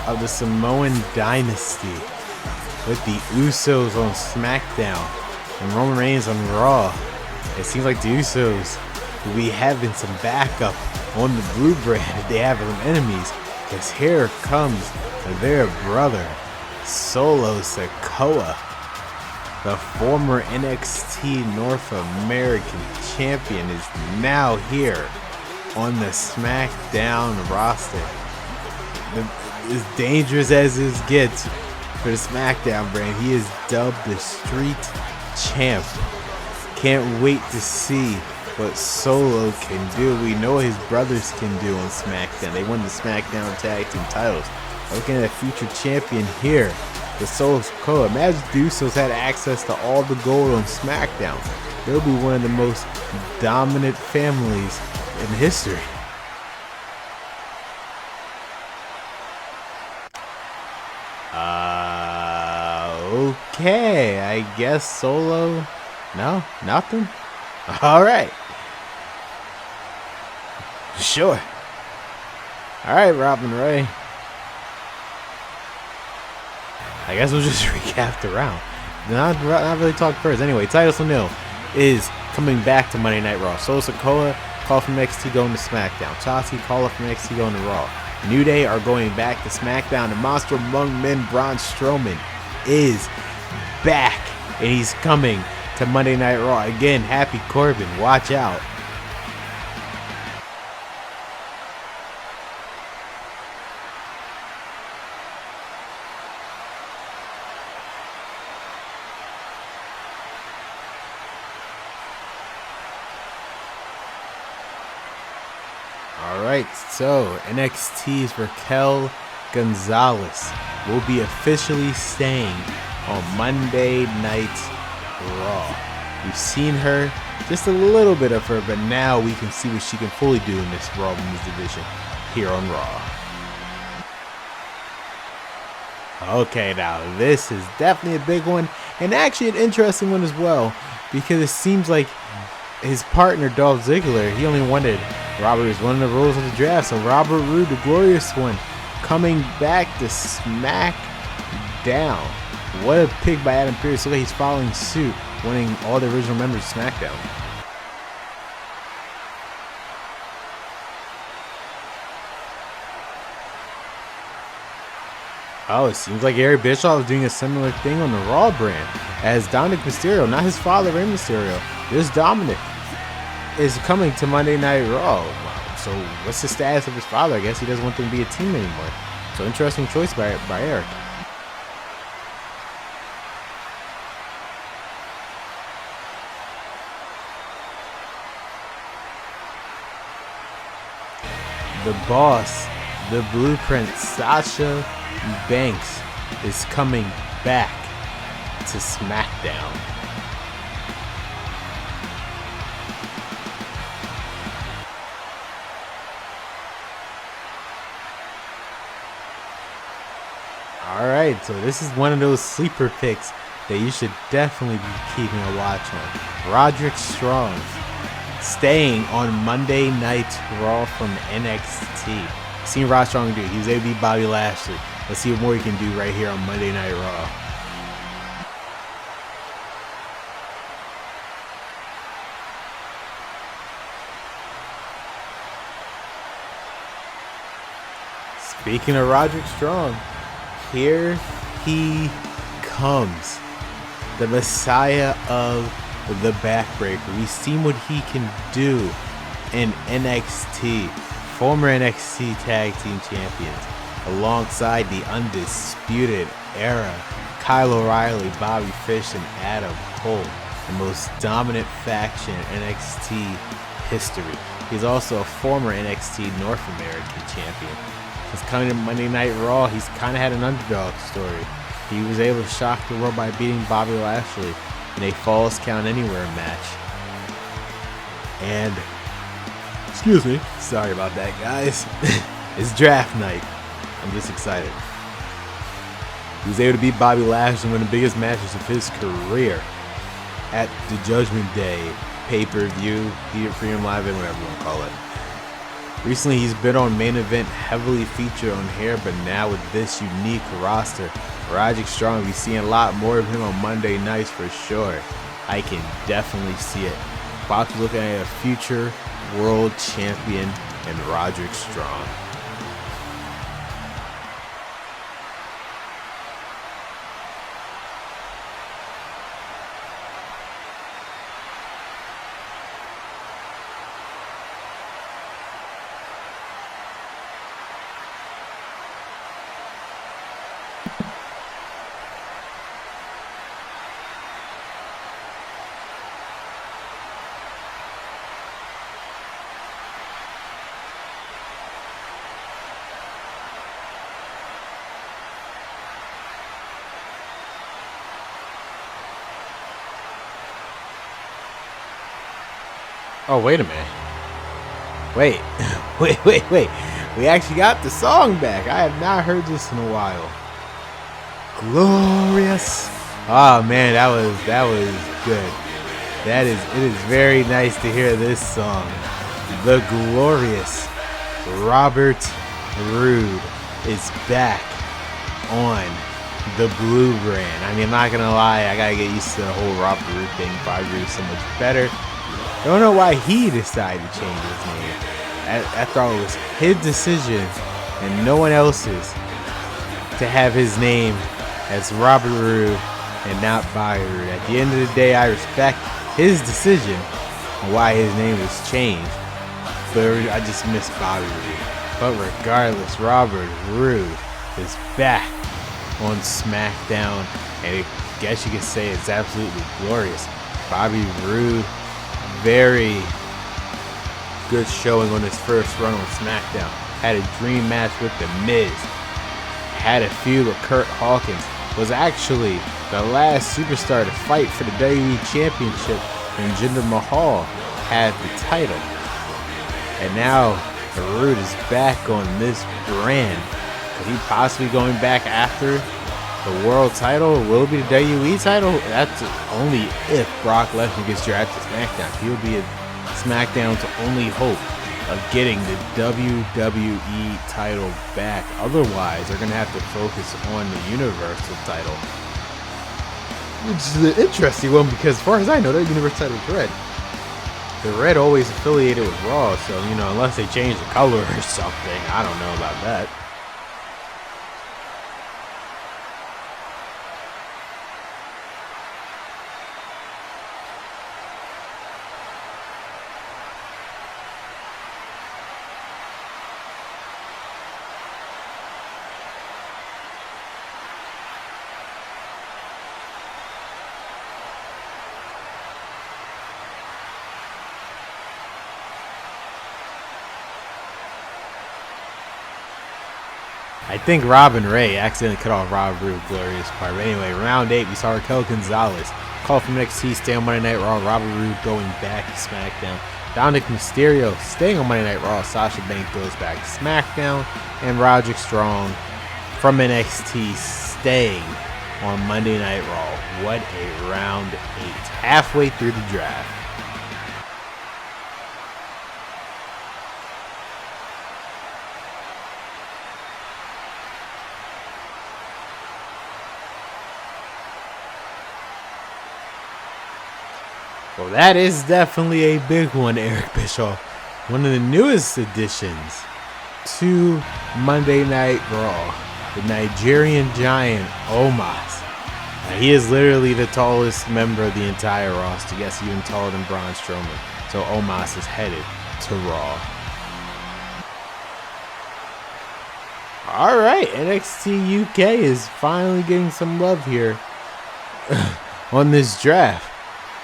of the Samoan dynasty with the Usos on SmackDown and Roman Reigns on Raw. It seems like the Usos will be having some backup on the Blue brand if they have some enemies, because here comes their brother, Solo Sikoa, the former NXT North American champion, is now here on the SmackDown roster. As dangerous as this gets for the SmackDown brand, he is dubbed the Street Champ. Can't wait to see what Solo can do. We know what his brothers can do on SmackDown. They won the SmackDown Tag Team titles. Looking at a future champion here, the Solo Sikoa. Imagine the Usos had access to all the gold on SmackDown. They'll be one of the most dominant families in history. Okay, I guess Solo. No, nothing. All right. Sure. All right, Robin Ray. I guess we'll just recap the round. Not really talk first. Anyway, Titus O'Neil is coming back to Monday Night Raw. Solo Sikoa called from NXT going to SmackDown. Shotzi called up from NXT going to Raw. New Day are going back to SmackDown. The Monster Among Men, Braun Strowman, is back, and he's coming to Monday Night Raw. Again, Happy Corbin, watch out. Alright, so NXT's Raquel Gonzalez will be officially staying on Monday Night Raw. We've seen her, just a little bit of her, but now we can see what she can fully do in this Raw Women's division here on Raw. Okay, now this is definitely a big one, and actually an interesting one as well, because it seems like his partner Dolph Ziggler, he only wanted Robert was one of the rules of the draft, so Robert Roode, the glorious one, coming back to SmackDown. What a pick by Adam Pearce. Look like he's following suit, winning all the original members of SmackDown. Oh, it seems like Eric Bischoff is doing a similar thing on the Raw brand as Dominic Mysterio, not his father, Rey Mysterio. This Dominic is coming to Monday Night Raw. So what's the status of his father? I guess he doesn't want them to be a team anymore. So interesting choice by Eric. The boss, the blueprint, Sasha Banks is coming back to SmackDown. Alright, so this is one of those sleeper picks that you should definitely be keeping a watch on. Roderick Strong staying on Monday Night Raw from NXT. Seen Rod Strong do. He was able to beat Bobby Lashley. Let's see what more he can do right here on Monday Night Raw. Speaking of Roderick Strong, here he comes. The Messiah of the Backbreaker. We've seen what he can do in NXT. Former NXT Tag Team Champions. Alongside the Undisputed Era. Kyle O'Reilly, Bobby Fish, and Adam Cole. The most dominant faction in NXT history. He's also a former NXT North American champion. Since coming to Monday Night Raw, he's kind of had an underdog story. He was able to shock the world by beating Bobby Lashley in a Falls Count Anywhere match. And, excuse me, sorry about that, guys. It's draft night. I'm just excited. He was able to beat Bobby Lashley in one of the biggest matches of his career at the Judgment Day pay-per-view, Heated Freedom Live, and whatever you want to call it. Recently, he's been on Main Event, heavily featured on here, but now with this unique roster, Roderick Strong, we're seeing a lot more of him on Monday nights for sure. I can definitely see it. About to look at a future world champion in Roderick Strong. Oh, wait a minute. Wait. Wait. We actually got the song back. I have not heard this in a while. Glorious. Oh man, that was good. It is very nice to hear this song. The glorious Robert Roode is back on the Blue brand. I mean, I'm not gonna lie, I gotta get used to the whole Robert Roode thing. Robert Roode is so much better. Don't know why he decided to change his name. After all, it was his decision and no one else's to have his name as Robert Roode and not Bobby Roode. At the end of the day, I respect his decision and why his name was changed, but I just miss Bobby Roode. But regardless, Robert Roode is back on SmackDown, and I guess you could say it's absolutely glorious. Bobby Roode, very good showing on his first run on SmackDown. Had a dream match with The Miz. Had a feud with Kurt Hawkins. Was actually the last superstar to fight for the WWE Championship when Jinder Mahal had the title. And now Roode is back on this brand. Is he possibly going back after the world title? Will it be the WWE title? That's only if Brock Lesnar gets drafted to SmackDown. He'll be at SmackDown's only hope of getting the WWE title back. Otherwise, they're going to have to focus on the Universal title. Which is an interesting one because as far as I know, that Universal title is red. The red always affiliated with Raw, so, you know, unless they change the color or something, I don't know about that. I think Robin Ray accidentally cut off Robert Roode's glorious part. But anyway, round 8, we saw Raquel Gonzalez call from NXT, stay on Monday Night Raw. Robert Roode going back to SmackDown. Dominic Mysterio staying on Monday Night Raw. Sasha Banks goes back to SmackDown. And Roderick Strong from NXT staying on Monday Night Raw. What a round 8. Halfway through the draft. Well, that is definitely a big one, Eric Bischoff. One of the newest additions to Monday Night Raw. The Nigerian giant, Omos. Now, he is literally the tallest member of the entire roster. Yes, even taller than Braun Strowman. So Omos is headed to Raw. Alright, NXT UK is finally getting some love here on this draft,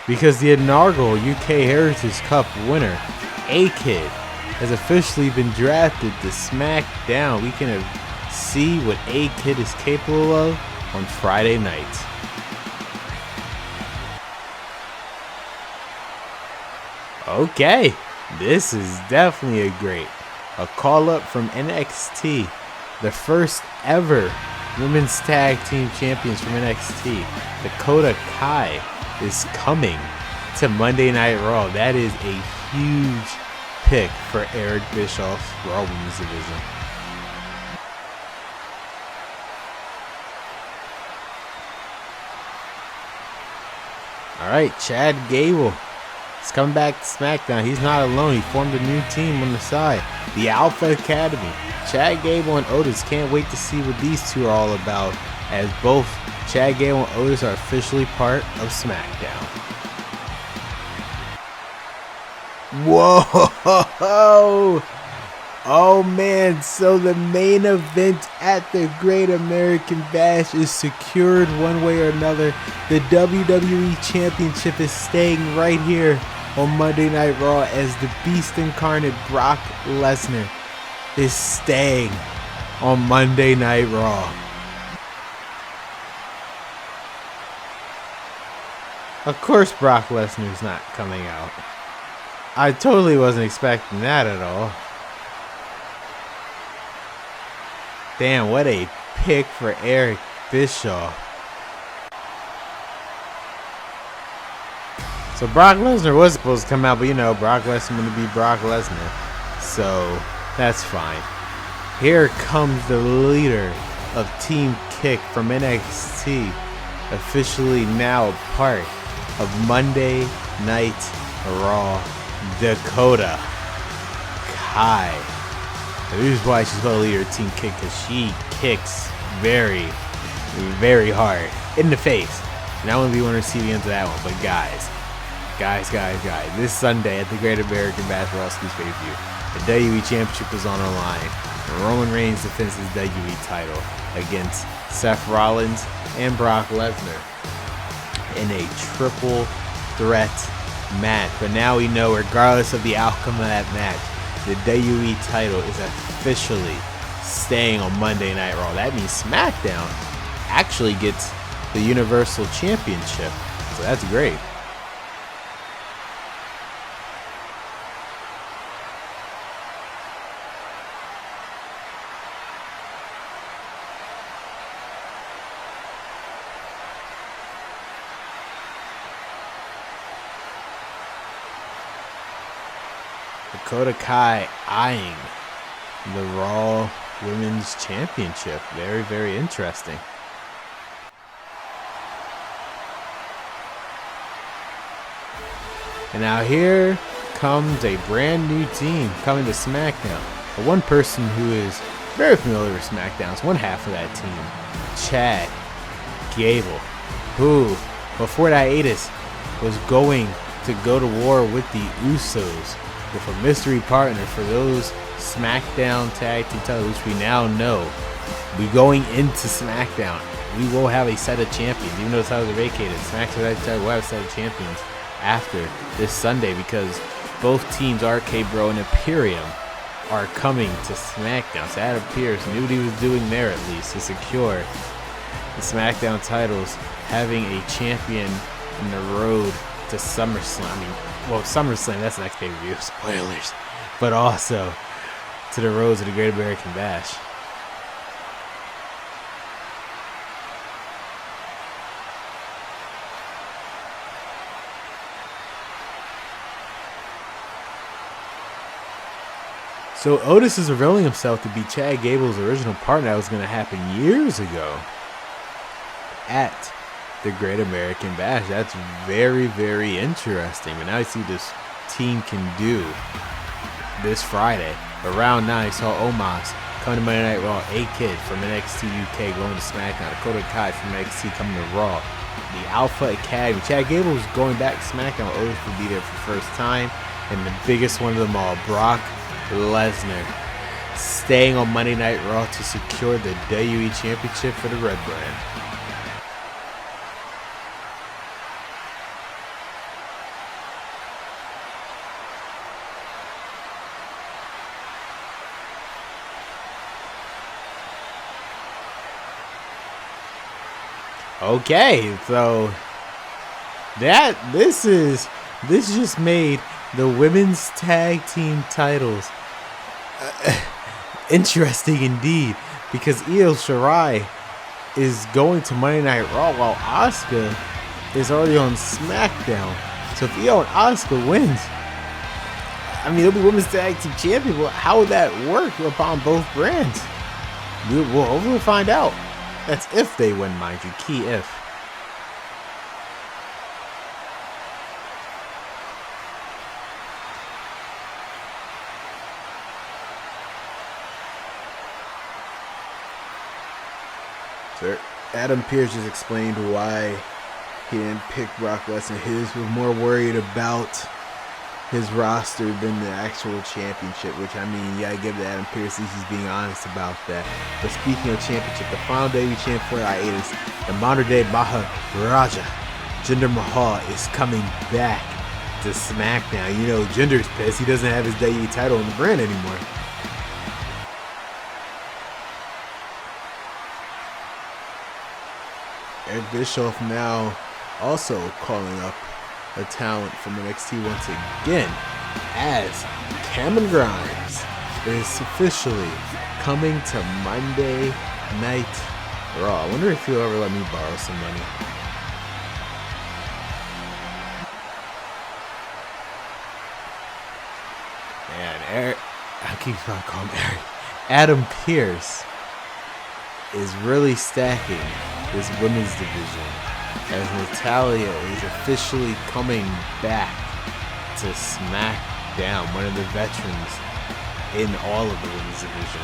because the inaugural UK Heritage Cup winner, A-Kid, has officially been drafted to SmackDown. We can see what A-Kid is capable of on Friday night. Okay, this is definitely a call up from NXT. The first ever women's tag team champions from NXT, Dakota Kai, is coming to Monday Night Raw. That is a huge pick for Eric Bischoff's Raw Women's Division. Alright, Chad Gable is coming back to SmackDown. He's not alone. He formed a new team on the side, the Alpha Academy. Chad Gable and Otis, can't wait to see what these two are all about, as both Chad Gable and Otis are officially part of SmackDown. Whoa! Oh man, so the main event at the Great American Bash is secured one way or another. The WWE Championship is staying right here on Monday Night Raw, as the Beast Incarnate Brock Lesnar is staying on Monday Night Raw. Of course Brock Lesnar's not coming out. I totally wasn't expecting that at all. Damn, what a pick for Eric Bischoff. So Brock Lesnar was supposed to come out, but you know, Brock Lesnar going to be Brock Lesnar. So that's fine. Here comes the leader of Team Kick from NXT, officially now a part of Monday Night Raw, Dakota Kai. The reason why she's called leader of Team Kick, because she kicks very, very hard in the face. And I wouldn't be wanting to see the end of that one, but guys, this Sunday at the Great American Bash Raw Exclusive PPV, the WWE Championship is on the line. Roman Reigns defends his WWE title against Seth Rollins and Brock Lesnar in a triple threat match. But now we know, regardless of the outcome of that match, the WWE title is officially staying on Monday Night Raw. That means SmackDown actually gets the Universal Championship. So that's great. Dakota Kai eyeing the Raw Women's Championship. Very, very interesting. And now here comes a brand new team coming to SmackDown. But one person who is very familiar with SmackDown is one half of that team, Chad Gable, who before that hiatus was going to go to war with the Usos, with a mystery partner for those SmackDown tag team titles, which we now know. We going into SmackDown, we will have a set of champions, even though the titles are vacated. SmackDown will have a set of champions after this Sunday, because both teams, RK Bro and Imperium, are coming to SmackDown. So Adam Pearce knew what he was doing there, at least, to secure the SmackDown titles, having a champion in the road to SummerSlam. Well, SummerSlam, that's the next pay-per-view, spoilers. But also to the road to the Great American Bash. So Otis is revealing himself to be Chad Gable's original partner. That was going to happen years ago at the Great American Bash. That's very, very interesting. But now I see this team can do this Friday Around 9 saw Omos coming to Monday Night Raw, A-Kid from NXT UK going to SmackDown, Dakota Kai from NXT coming to Raw, the Alpha Academy. Chad Gable was going back to SmackDown. Otis would be there for the first time. And the biggest one of them all, Brock Lesnar, staying on Monday Night Raw to secure the WWE Championship for the Red Brand. Okay, so this just made the women's tag team titles interesting indeed, because Io Shirai is going to Monday Night Raw while Asuka is already on SmackDown. So if Io and Asuka wins, I mean, they'll be women's tag team champion. Well, how would that work upon both brands? We'll hopefully find out. That's if they win, mind you. Key if. Sir, Adam Pearce just explained why he didn't pick Brock Lesnar. His was more worried about his roster than the actual championship, which, I mean, yeah, I give to Adam Pearce. He's being honest about that. But speaking of championship, the final WWE champ for the hiatus, the modern day Maharaja, Jinder Mahal, is coming back to SmackDown. You know, Jinder's pissed. He doesn't have his WWE title in the brand anymore. Eric Bischoff now also calling up a talent from NXT once again, as Cameron Grimes is officially coming to Monday Night Raw. I wonder if he'll ever let me borrow some money. Man, Eric, I keep trying to call him Eric. Adam Pearce is really stacking this women's division, as Natalya is officially coming back to SmackDown, one of the veterans in all of the women's division.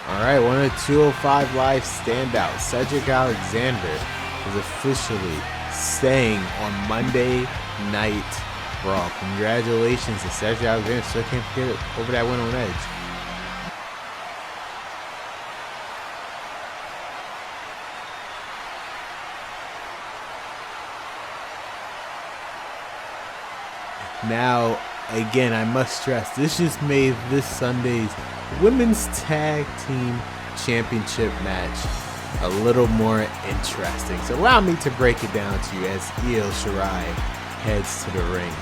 Alright, one of the 205 Live standouts, Cedric Alexander, is officially staying on Monday Night Raw. Congratulations to Cedric Alexander. Still can't forget it over that win on Edge. Now, again, I must stress, this just made this Sunday's Women's Tag Team Championship match a little more interesting. So allow me to break it down to you as Io Shirai heads to the ring.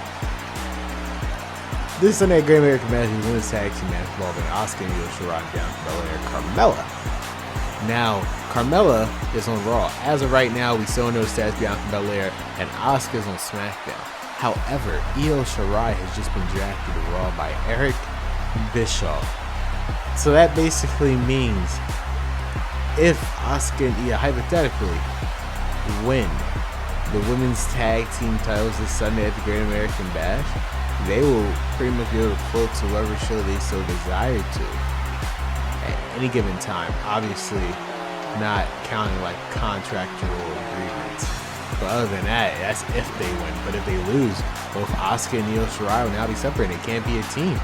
This Sunday Great American match is women's tag team match involving Asuka and Io Shirai, Bianca Belair, Carmella. Now, Carmella is on Raw. As of right now, we still know stats Bianca Belair and Asuka is on SmackDown. However, Io Shirai has just been drafted to Raw by Eric Bischoff. So that basically means if Asuka and Io hypothetically win the women's tag team titles this Sunday at the Great American Bash, they will pretty much be able to float to whatever show they so desire to at any given time. Obviously, not counting like contractual agreements. But other than that, that's if they win. But if they lose, both Asuka and Io Shirai will now be separated. It can't be a team.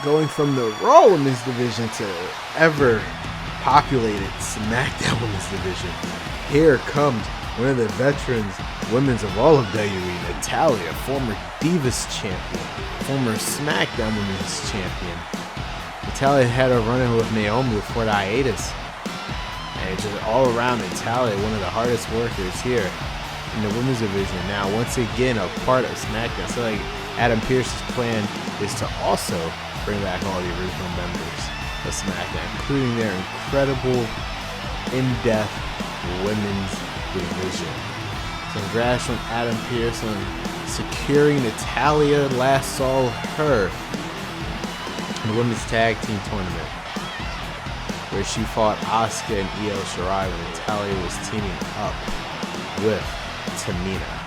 Going from the Raw Women's Division to ever populated SmackDown Women's Division, here comes one of the veterans women's of all of WWE, Natalya, former Divas Champion, former SmackDown Women's Champion. Natalya had a run-in with Naomi before the hiatus, and just all around Natalya, one of the hardest workers here in the women's division. Now, once again, a part of SmackDown. So like Adam Pearce's plan is to also bring back all the original members of SmackDown, including their incredible, in-depth women's division. Congrats on Adam Pearce on securing Natalya. Last saw her in the women's tag team tournament, where she fought Asuka and Io Shirai when Natalya was teaming up with Tamina.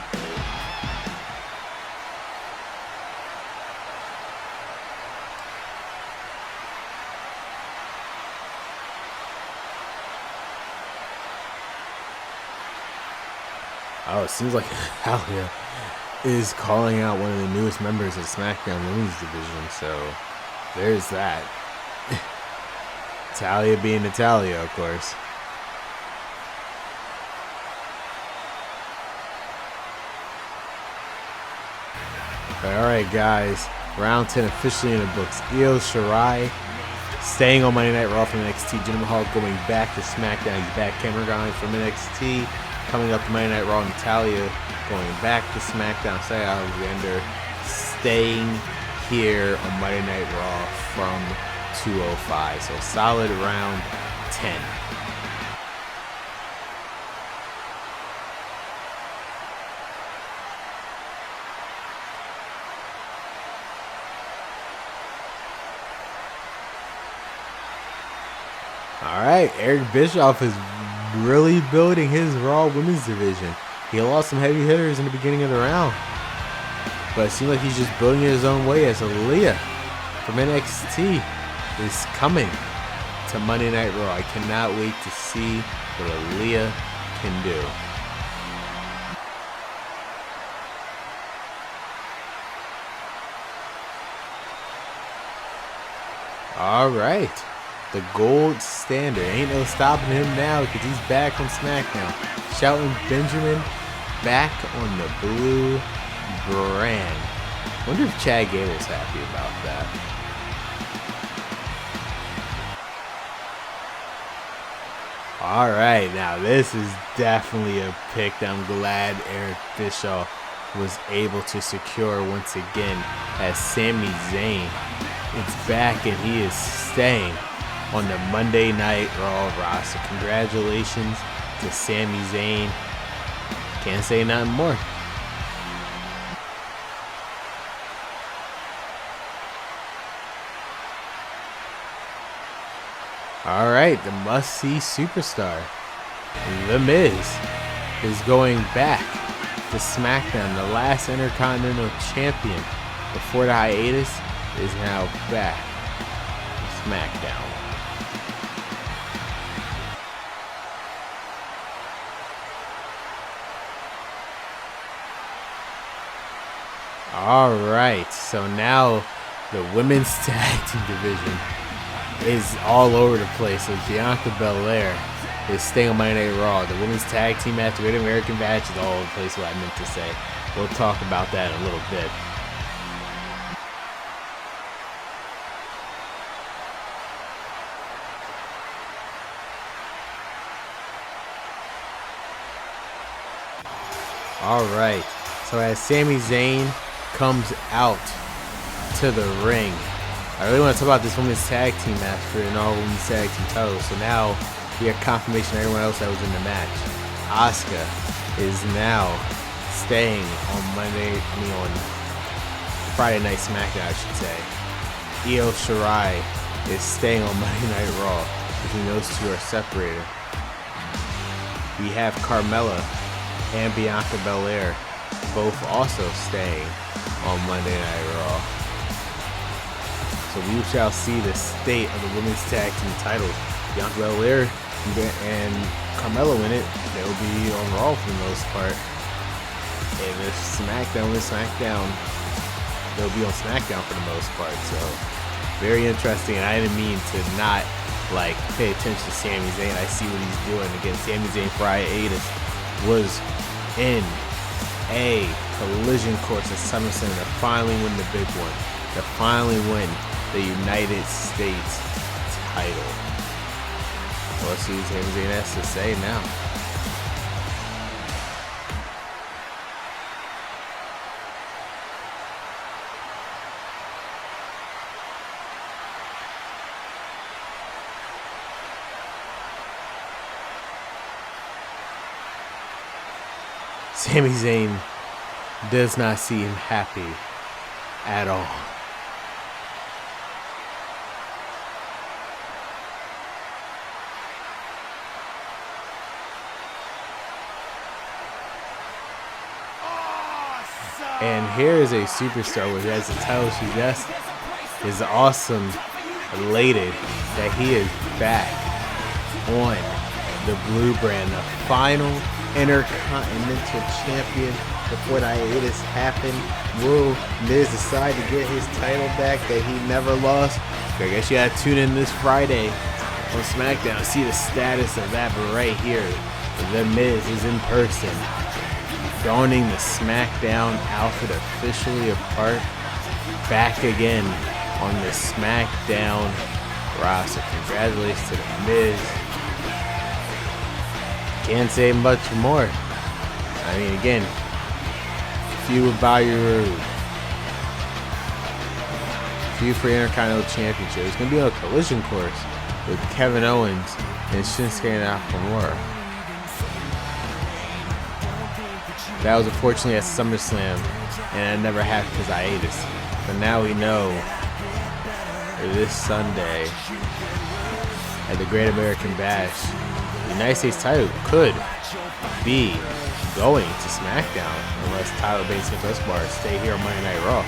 Oh, it seems like Natalya is calling out one of the newest members of SmackDown Women's Division, so there's that. Natalya being Natalya, of course. Alright guys, round 10 officially in the books. Io Shirai staying on Monday Night Raw from NXT. Jinder Mahal going back to SmackDown. He's back camera guy from NXT. Coming up to Monday Night Raw, Natalya going back to SmackDown. Cedric Alexander staying here on Monday Night Raw from 205. So solid round 10. Alright, Eric Bischoff is really building his Raw Women's Division. He lost some heavy hitters in the beginning of the round, but it seems like he's just building it his own way, as Aaliyah from NXT is coming to Monday Night Raw. I cannot wait to see what Aaliyah can do. Alright. The gold standard. Ain't no stopping him now because he's back on SmackDown. Shelton Benjamin back on the blue brand. Wonder if Chad Gable's happy about that. Alright, now this is definitely a pick that I'm glad Eric Bischoff was able to secure once again, as Sami Zayn is back and he is staying on the Monday Night Raw roster. Congratulations to Sami Zayn. Can't say nothing more. Alright, the must-see superstar, The Miz, is going back to SmackDown. The last Intercontinental Champion before the hiatus is now back to SmackDown. Alright, so now the women's tag team division is all over the place. So Bianca Belair is staying on Monday Night Raw. The women's tag team match, the Great American match is all over the place, what I meant to say. We'll talk about that in a little bit. Alright, so as Sami Zayn comes out to the ring, I really want to talk about this women's tag team match for an all women's tag team title. So now we have confirmation of everyone else that was in the match. Asuka is now staying on on Friday Night SmackDown, I should say. Io Shirai is staying on Monday Night Raw. Between those two are separated. We have Carmella and Bianca Belair both also staying on Monday Night Raw. So we shall see the state of the women's tag team titles. Bianca Belair and Carmella win it, they'll be on Raw for the most part. And if SmackDown wins SmackDown, they'll be on SmackDown for the most part. So very interesting. And I didn't mean to not pay attention to Sami Zayn. I see what he's doing. Again, Sami Zayn for hiatus was in a collision course at SummerSlam to finally win the big one, to finally win the United States title. Well, let's see what Sami Zayn has to say now. Sami Zayn does not seem happy at all. And here is a superstar who has the title. She just is awesome, elated that he is back on the blue brand, the final Intercontinental Champion. Before the hiatus happened, will Miz decide to get his title back that he never lost? I guess you gotta tune in this Friday on SmackDown to see the status of that. But right here, the Miz is in person, donning the SmackDown outfit officially apart, back again on the SmackDown roster. Congratulations to the Miz. Can't say much more. I mean, again, feud by your feud for Intercontinental Championship. It's gonna be on a collision course with Kevin Owens and Shinsuke Nakamura. That was unfortunately at SummerSlam, and it never happened because I ate it. But now we know this Sunday at the Great American Bash, the United States title could be going to SmackDown unless Tyler Bates and Chris Bar stay here on Monday Night Raw.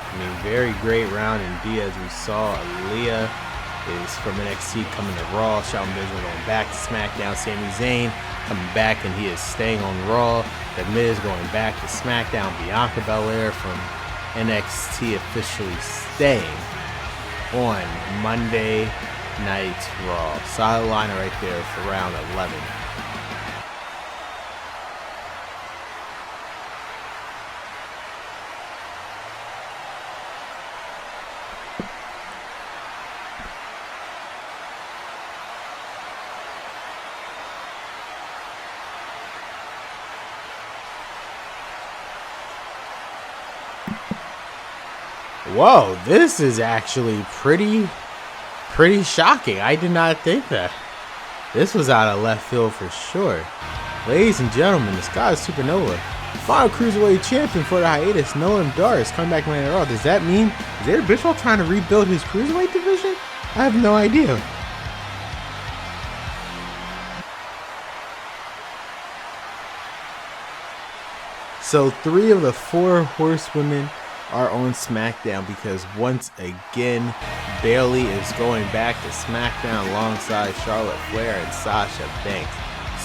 I mean, very great round indeed, as we saw. Aaliyah is from NXT coming to Raw. Shawn Miz going back to SmackDown. Sami Zayn coming back, and he is staying on Raw. The Miz going back to SmackDown. Bianca Belair from NXT officially staying on Monday Night Raw. Solid liner right there for round 11. Whoa, this is actually pretty shocking. I did not think that. This was out of left field for sure. Ladies and gentlemen, the Scottish Supernova, final Cruiserweight champion for the hiatus, Noam Dar, is coming back Monday Night Raw. Does that mean, is Eric Bischoff trying to rebuild his Cruiserweight division? I have no idea. So 3 of the 4 horsewomen are on SmackDown because once again, Bayley is going back to SmackDown alongside Charlotte Flair and Sasha Banks.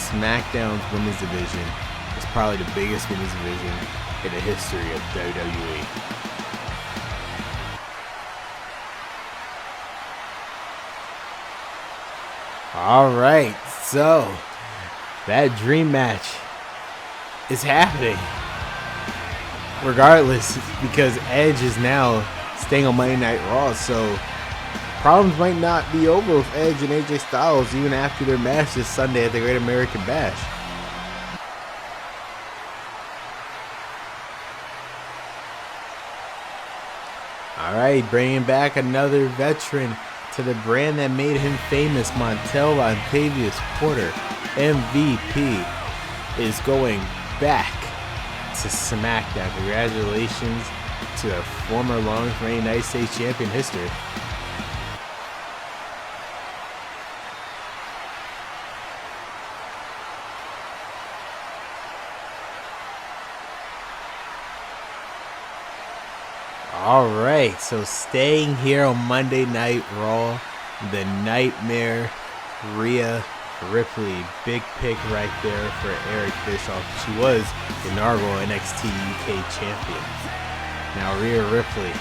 SmackDown's women's division is probably the biggest women's division in the history of WWE. All right, so that dream match is happening. Regardless, because Edge is now staying on Monday Night Raw, so problems might not be over with Edge and AJ Styles even after their match this Sunday at the Great American Bash. Alright, bringing back another veteran to the brand that made him famous, Montel Vontavious Porter, MVP, is going back to SmackDown. Congratulations to the former longest-reigning United States champion history. Alright, so staying here on Monday Night Raw, the Nightmare Rhea Ripley, big pick right there for Eric Bischoff. She was the inaugural NXT UK champion. Now Rhea Ripley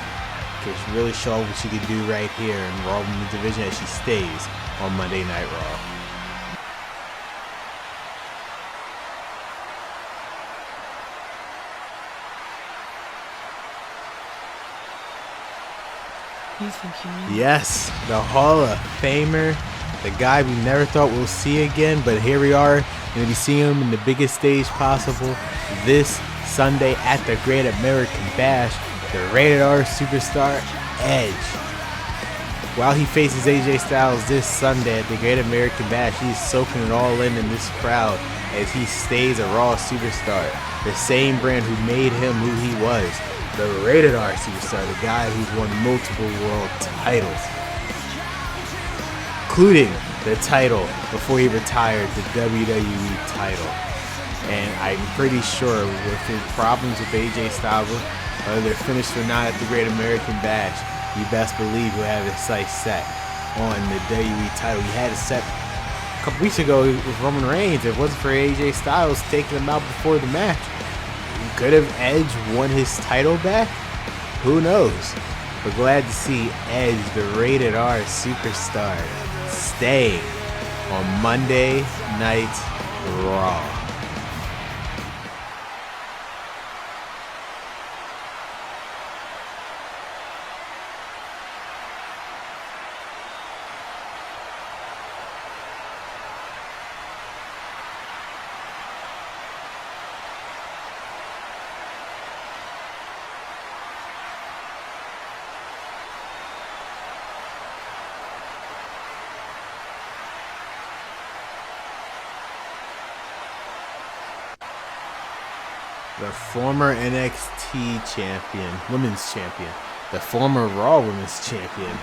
can really show what she can do right here in Raw Women's division as she stays on Monday Night Raw. Yes, the Hall of Famer, the guy we never thought we'll see again, but here we are, going to be seeing him in the biggest stage possible this Sunday at the Great American Bash, the Rated R superstar Edge. While he faces AJ Styles this Sunday at the Great American Bash, he's soaking it all in this crowd as he stays a Raw superstar, the same brand who made him who he was. The Rated R superstar, the guy who's won multiple world titles, including the title before he retired, the WWE title. And I'm pretty sure with his problems with AJ Styles, whether they're finished or not at the Great American Bash, you best believe he'll have his sights set on the WWE title. He had it set a couple weeks ago with Roman Reigns. If it wasn't for AJ Styles taking him out before the match, could have Edge won his title back? Who knows? But glad to see Edge, the Rated R superstar, staying on Monday Night Raw. The former NXT champion, women's champion, the former Raw women's champion,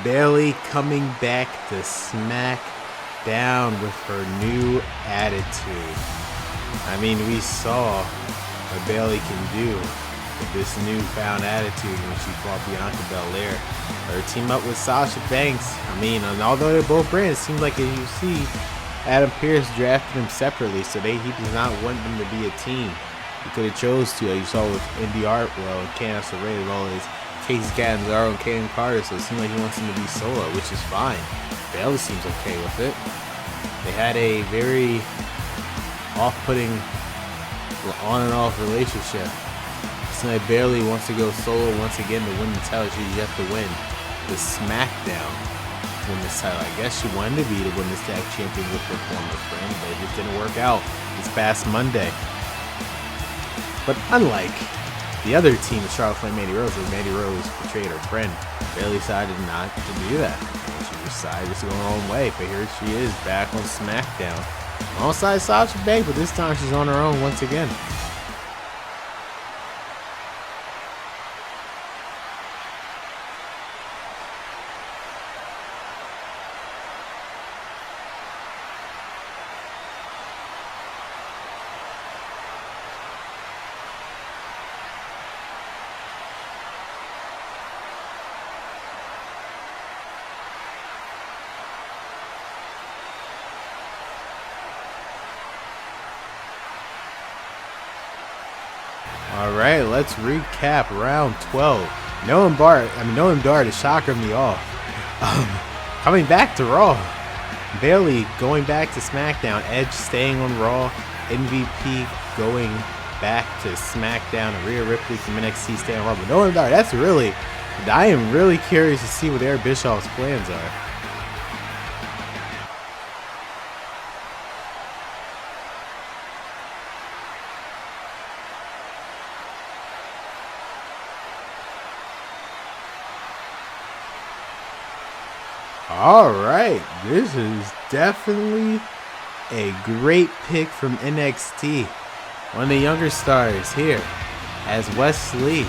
Bayley coming back to SmackDown with her new attitude. I mean, we saw what Bayley can do with this newfound attitude when she fought Bianca Belair. Her team up with Sasha Banks. I mean, and although they're both brands, it seems like as you see, Adam Pearce drafted them separately, so he does not want them to be a team. He could have chose to, you saw with Indy Hartwell and Candice LeRae, as well as Casey Catanzaro and Kaden Carter, so it seems like he wants them to be solo, which is fine. Bayley seems okay with it. They had a very off-putting on and off relationship. It's like Bayley wants to go solo once again to win the title. She's yet to win the SmackDown women's title. I guess she wanted to be the women's tag champion with her former friend, but it just didn't work out this past Monday. But unlike the other team of Charlotte Flair and Mandy Rose, where Mandy Rose betrayed her friend, Bayley decided not to do that. She decided just to go her own way, but here she is back on SmackDown. Alongside Sasha Banks, but this time she's on her own once again. Alright, let's recap round 12. Noam Dar is shocking me off. Coming back to Raw. Bayley going back to SmackDown. Edge staying on Raw. MVP going back to SmackDown. And Rhea Ripley from NXT staying on Raw. But Noam Dar, I am really curious to see what Eric Bischoff's plans are. Alright, this is definitely a great pick from NXT. One of the younger stars here as Wes Lee,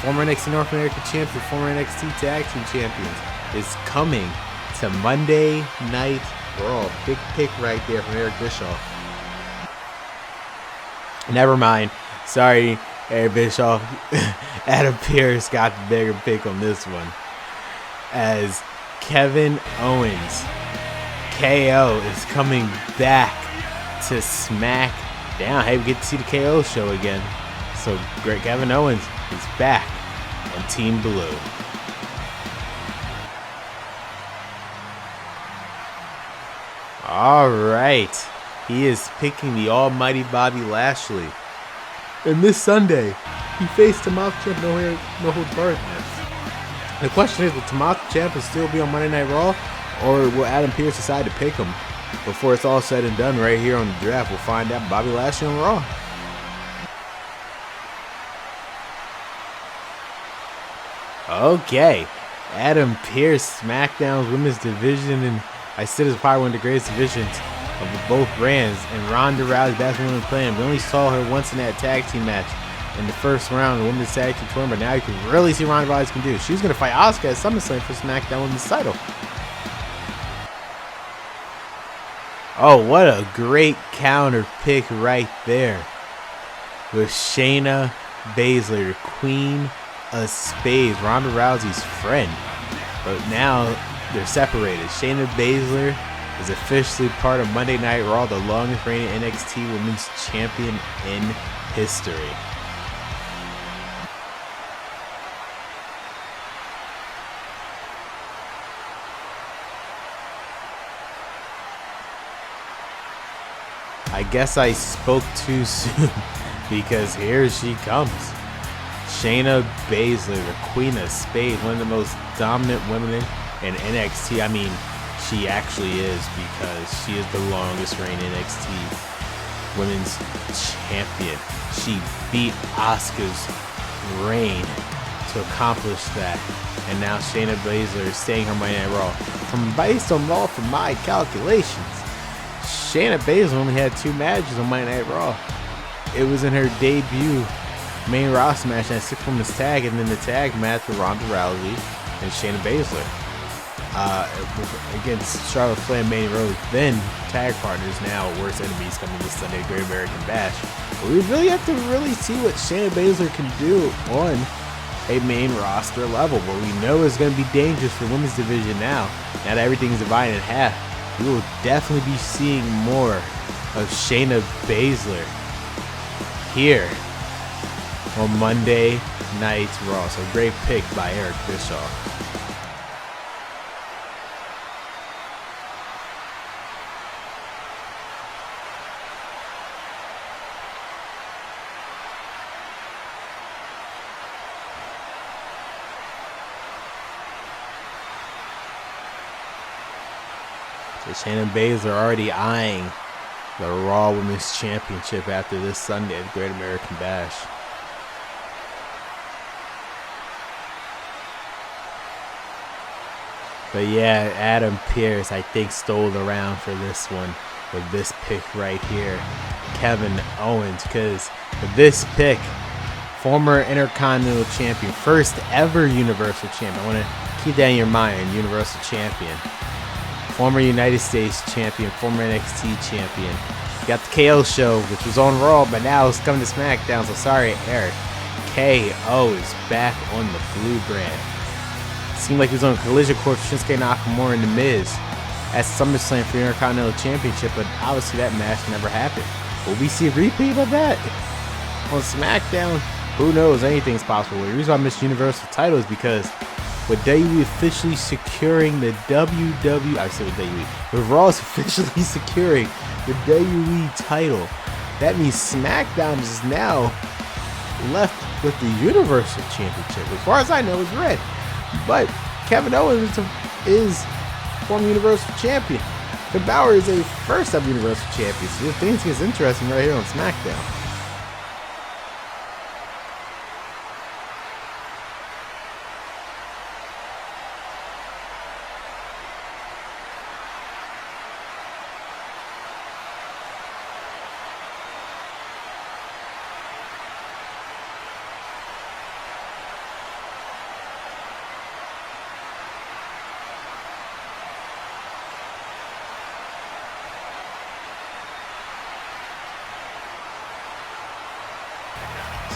former NXT North American champion, former NXT Tag Team champions, is coming to Monday Night Raw. Big pick right there from Eric Bischoff. Never mind. Sorry, Eric Bischoff. Adam Pearce got the bigger pick on this one. As Kevin Owens, KO, is coming back to SmackDown. Hey, we get to see the KO show again. So great, Kevin Owens is back on Team Blue. Alright, he is picking the almighty Bobby Lashley. And this Sunday, he faced Tommaso Ciampa no holds barred match. The question is, will Tommaso Ciampa still be on Monday Night Raw, or will Adam Pearce decide to pick him? Before it's all said and done, right here on the draft, we'll find out. Bobby Lashley on Raw. Okay, Adam Pearce, SmackDown's women's division, and I said it's probably one of the greatest divisions of both brands. And Ronda Rousey, that's the women playing. We only saw her once in that tag team match in the first round of the women's tag team tournament. Now you can really see what Ronda Rousey can do. She's going to fight Asuka at SummerSlam for SmackDown women's title. Oh, what a great counter pick right there with Shayna Baszler, Queen of Spades, Ronda Rousey's friend. But now they're separated. Shayna Baszler is officially part of Monday Night Raw, the longest reigning NXT Women's Champion in history. I guess I spoke too soon because here she comes. Shayna Baszler, the Queen of Spades, one of the most dominant women in NXT. I mean, she actually is, because she is the longest reigning NXT Women's Champion. She beat Asuka's reign to accomplish that. And now Shayna Baszler is staying on Monday Night Raw. Based on my calculations, Shayna Baszler only had 2 matches on Monday Night Raw. It was in her debut main roster match, that 6-women's tag, and then the tag match with Ronda Rousey and Shayna Baszler against Charlotte Flair and Mandy Rose. Then tag partners, now worst enemies, coming this Sunday, Great American Bash. But we really have to see what Shayna Baszler can do on a main roster level. What we know is going to be dangerous for the women's division now that everything's divided in half. We will definitely be seeing more of Shayna Baszler here on Monday Night Raw. So great pick by Eric Bischoff. So Shayna Baszler already eyeing the Raw Women's Championship after this Sunday at Great American Bash. But yeah, Adam Pearce, I think, stole the round for this one with this pick right here. Kevin Owens, because with this pick, former Intercontinental Champion, first ever Universal Champion. I want to keep that in your mind, Universal Champion. Former United States Champion, former NXT Champion. You got the KO show, which was on Raw, but now it's coming to SmackDown, so sorry, Eric. KO is back on the blue brand. Seemed like he was on a collision course with Shinsuke Nakamura and The Miz at SummerSlam for the Intercontinental Championship, but obviously that match never happened. Will we see a repeat of that on SmackDown? Who knows? Anything's possible. The reason why I missed Universal title is because with WWE officially securing the with Raw is officially securing the WWE title, that means SmackDown is now left with the Universal Championship. As far as I know, it's red. But Kevin Owens is former Universal Champion. Finn Balor is a first ever Universal Champion. So things get interesting right here on SmackDown.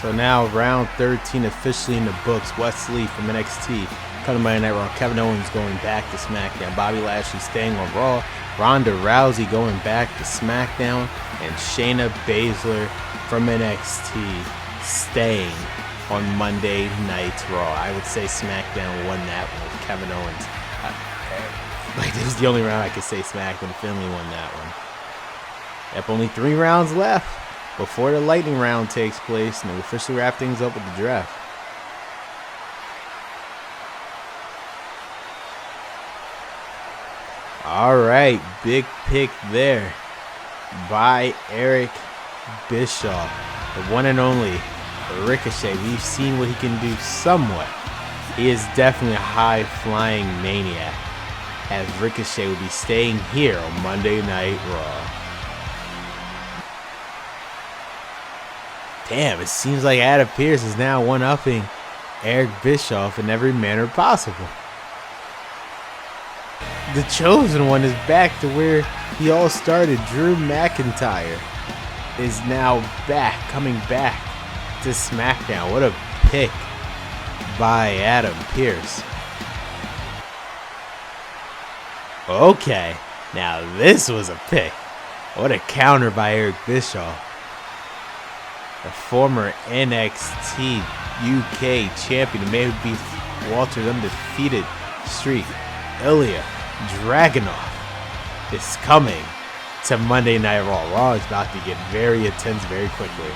So now round 13 officially in the books. Wesley from NXT coming to Monday Night Raw. Kevin Owens going back to SmackDown. Bobby Lashley staying on Raw. Ronda Rousey going back to SmackDown. And Shayna Baszler from NXT staying on Monday Night Raw. I would say SmackDown won that one with Kevin Owens. This is the only round I could say SmackDown. Finley won that one. Yep, only 3 rounds left before the lightning round takes place, and we'll officially wrap things up with the draft. Alright, big pick there by Eric Bischoff. The one and only Ricochet. We've seen what he can do somewhat. He is definitely a high-flying maniac, as Ricochet will be staying here on Monday Night Raw. Damn, it seems like Adam Pearce is now one-upping Eric Bischoff in every manner possible. The Chosen One is back to where he all started. Drew McIntyre is now back, coming back to SmackDown. What a pick by Adam Pearce. Okay, now this was a pick. What a counter by Eric Bischoff. The former NXT UK champion, the man who beat Walter's undefeated streak, Ilya Dragunov, is coming to Monday Night Raw. Raw is about to get very intense very quickly.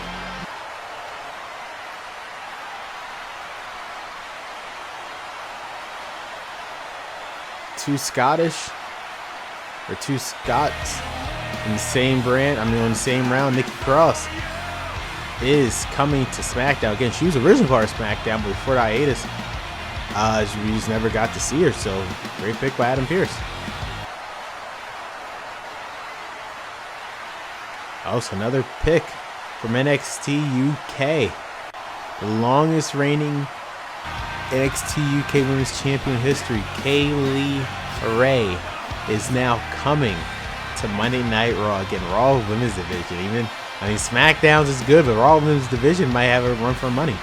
Two Scots in the same brand. in the same round. Nikki Cross is coming to SmackDown again. She was originally part of SmackDown, but before the hiatus, we just never got to see her. So great pick by Adam Pearce. Also another pick from NXT UK. The longest reigning NXT UK Women's Champion in history, Kaylee Ray, is now coming to Monday Night Raw. Again, Raw Women's Division. SmackDown's is good, but Raw Women's Division might have a run for money.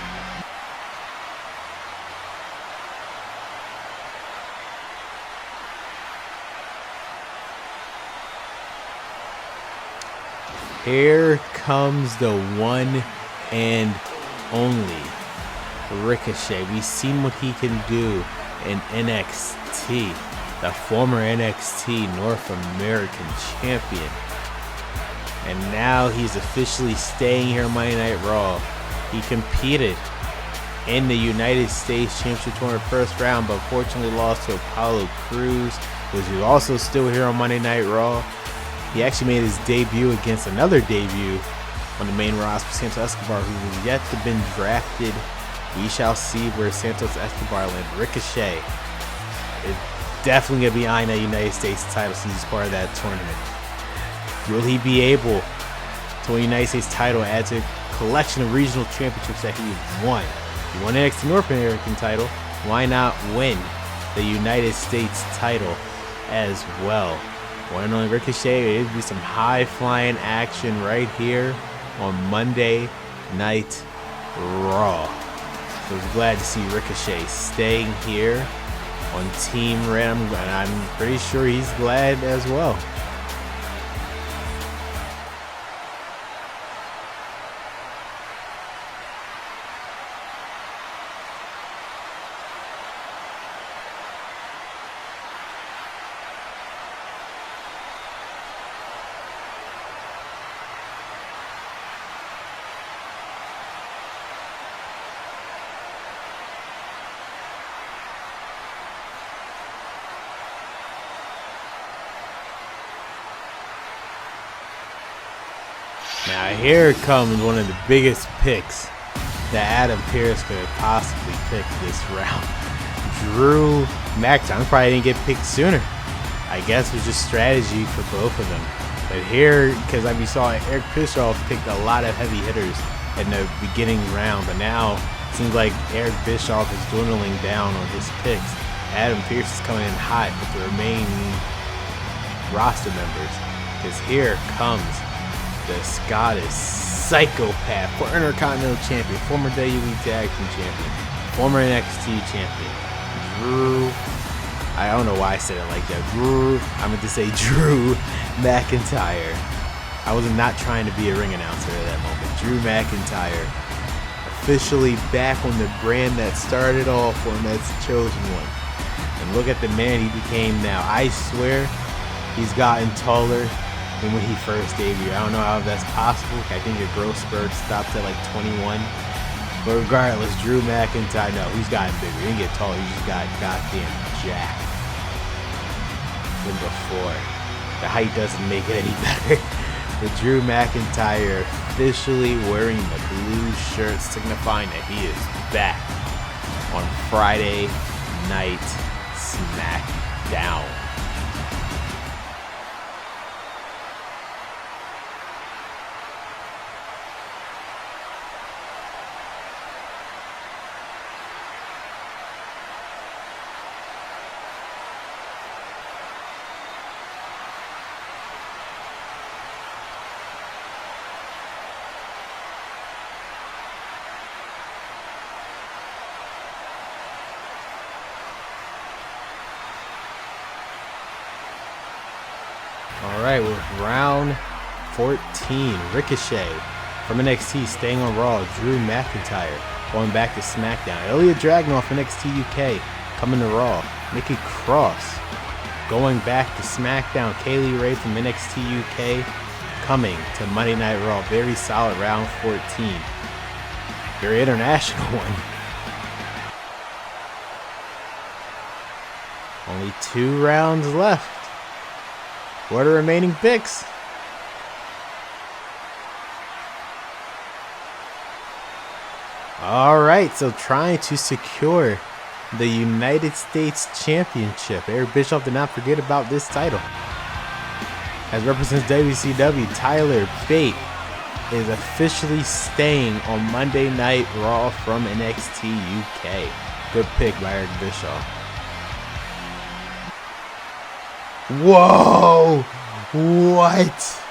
Here comes the one and only Ricochet. We've seen what he can do in NXT, the former NXT North American champion. And now he's officially staying here on Monday Night Raw. He competed in the United States Championship Tournament first round, but unfortunately lost to Apollo Crews, which is also still here on Monday Night Raw. He actually made his debut against another debut on the main roster, Santos Escobar, who has yet to been drafted. We shall see where Santos Escobar lands. Ricochet is definitely going to be eyeing that United States title since he's part of that tournament. Will he be able to win the United States title and add to a collection of regional championships that he won? He won the NXT North American title. Why not win the United States title as well? One and only Ricochet. It'll be some high-flying action right here on Monday Night Raw. So I was glad to see Ricochet staying here on Team Red, and I'm pretty sure he's glad as well. Now here comes one of the biggest picks that Adam Pearce could have possibly picked this round. Drew McIntyre probably didn't get picked sooner. I guess it was just strategy for both of them. But here, because we saw Eric Bischoff picked a lot of heavy hitters in the beginning round, but now it seems like Eric Bischoff is dwindling down on his picks. Adam Pearce is coming in hot with the remaining roster members, because here comes the Scottish Psychopath, former Intercontinental Champion, former WWE Tag Team Champion, former NXT Champion, Drew. I don't know why I said it like that. I meant to say Drew McIntyre. I was not trying to be a ring announcer at that moment. Drew McIntyre, officially back on the brand that started off for him as the Chosen One. And look at the man he became now. I swear he's gotten taller than when he first debuted. I don't know how that's possible. I think your growth spurt stopped at like 21. But regardless, Drew McIntyre, no, he's gotten bigger. He didn't get taller. He just got goddamn jacked. than before. The height doesn't make it any better. With Drew McIntyre officially wearing the blue shirt, signifying that he is back on Friday Night Smackdown. Alright, with round 14, Ricochet from NXT staying on Raw, Drew McIntyre going back to SmackDown, Ilya Dragunov from NXT UK coming to Raw, Nikki Cross going back to SmackDown, Kaylee Ray from NXT UK coming to Monday Night Raw. Very solid round 14. Very international one. Only 2 rounds left. What are the remaining picks? Alright, so trying to secure the United States Championship. Eric Bischoff did not forget about this title. As represents WCW, Tyler Bate is officially staying on Monday Night Raw from NXT UK. Good pick by Eric Bischoff. Whoa! What?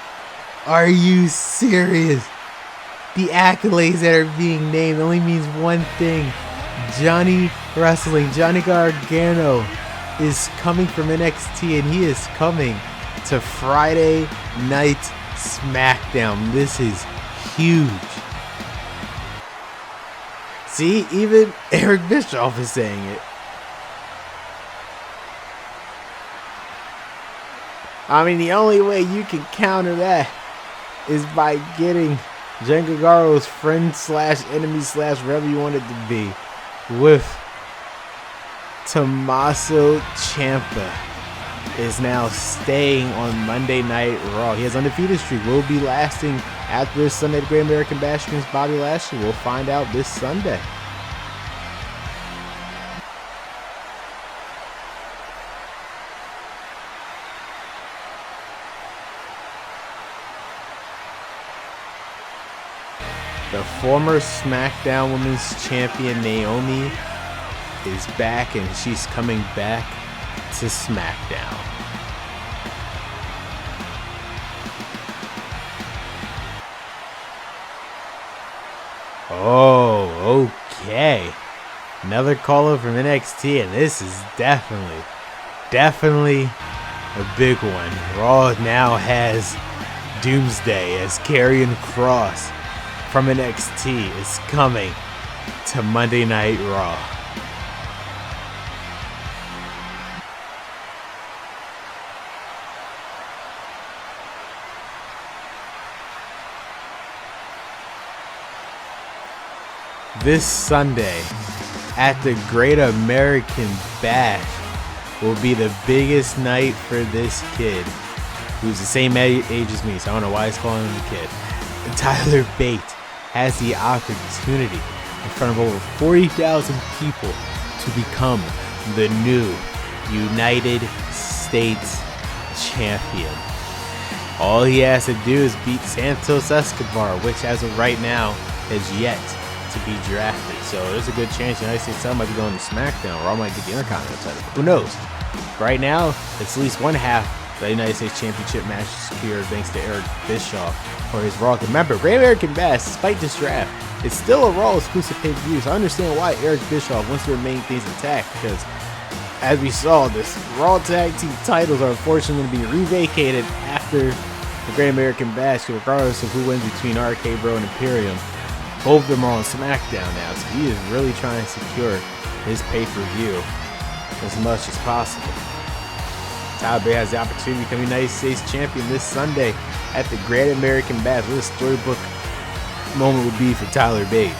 Are you serious? The accolades that are being named only means one thing. Johnny Wrestling, Johnny Gargano is coming from NXT, and he is coming to Friday Night Smackdown. This is huge. See, even Eric Bischoff is saying it. I mean, the only way you can counter that is by getting Johnny Gargano's friend / enemy / whatever you want it to be with Tommaso Ciampa is now staying on Monday Night Raw. He has undefeated streak. Will be lasting after this Sunday, the Great American Bash against Bobby Lashley. We'll find out this Sunday. The former SmackDown Women's Champion Naomi is back, and she's coming back to SmackDown. Oh, okay. Another caller from NXT, and this is definitely a big one. Raw now has Doomsday as Karrion Kross from NXT is coming to Monday Night Raw. This Sunday at the Great American Bash will be the biggest night for this kid, who's the same age as me, so I don't know why he's calling him a kid. And Tyler Bate has the opportunity in front of over 40,000 people to become the new United States Champion. All he has to do is beat Santos Escobar, which as of right now is yet to be drafted. So there's a good chance the United States title might be going to SmackDown. Raw might get the Intercontinental title. Who knows? Right now, it's at least one half of the United States Championship match secured thanks to Eric Bischoff for his Raw. Remember, Great American Bash, despite this draft, it's still a Raw exclusive pay-per-view. So I understand why Eric Bischoff wants to remain things intact, because as we saw, this Raw Tag Team titles are unfortunately going to be re-vacated after the Great American Bash, regardless of who wins between RK Bro and Imperium. Both of them are on SmackDown now, so he is really trying to secure his pay-per-view as much as possible. Tyler Bate has the opportunity to become United States Champion this Sunday at the Great American Bash. What a storybook moment would be for Tyler Bate.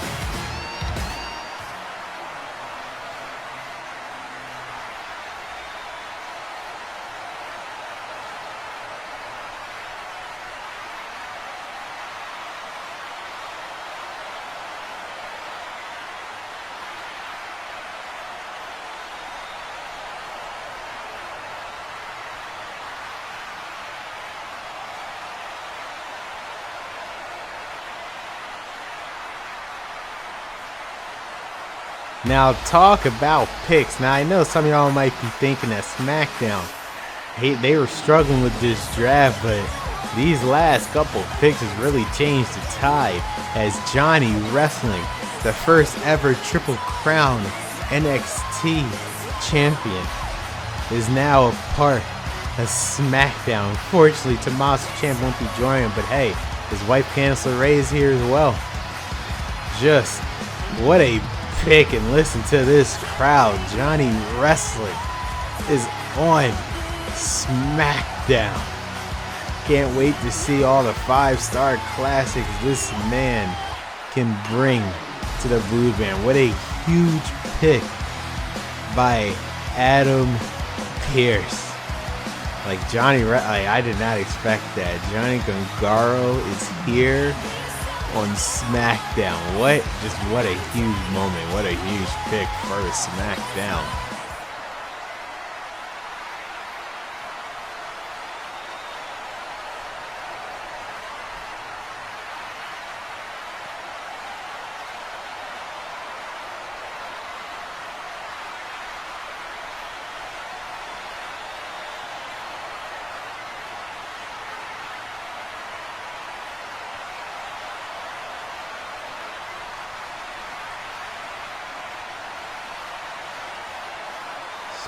Now talk about picks. Now I know some of y'all might be thinking that SmackDown, they were struggling with this draft, but these last couple picks has really changed the tide as Johnny Wrestling, the first ever Triple Crown NXT champion, is now a part of SmackDown. Unfortunately, Tommaso Ciampa won't be joining, but hey, his wife Candice LeRae is here as well. Just what a pick, and listen to this crowd. Johnny Wrestling is on SmackDown. Can't wait to see all the 5-star classics this man can bring to the Brood Band. What a huge pick by Adam Pearce. Like I did not expect that. Johnny Gargano is here on SmackDown. What a huge moment. What a huge pick for SmackDown.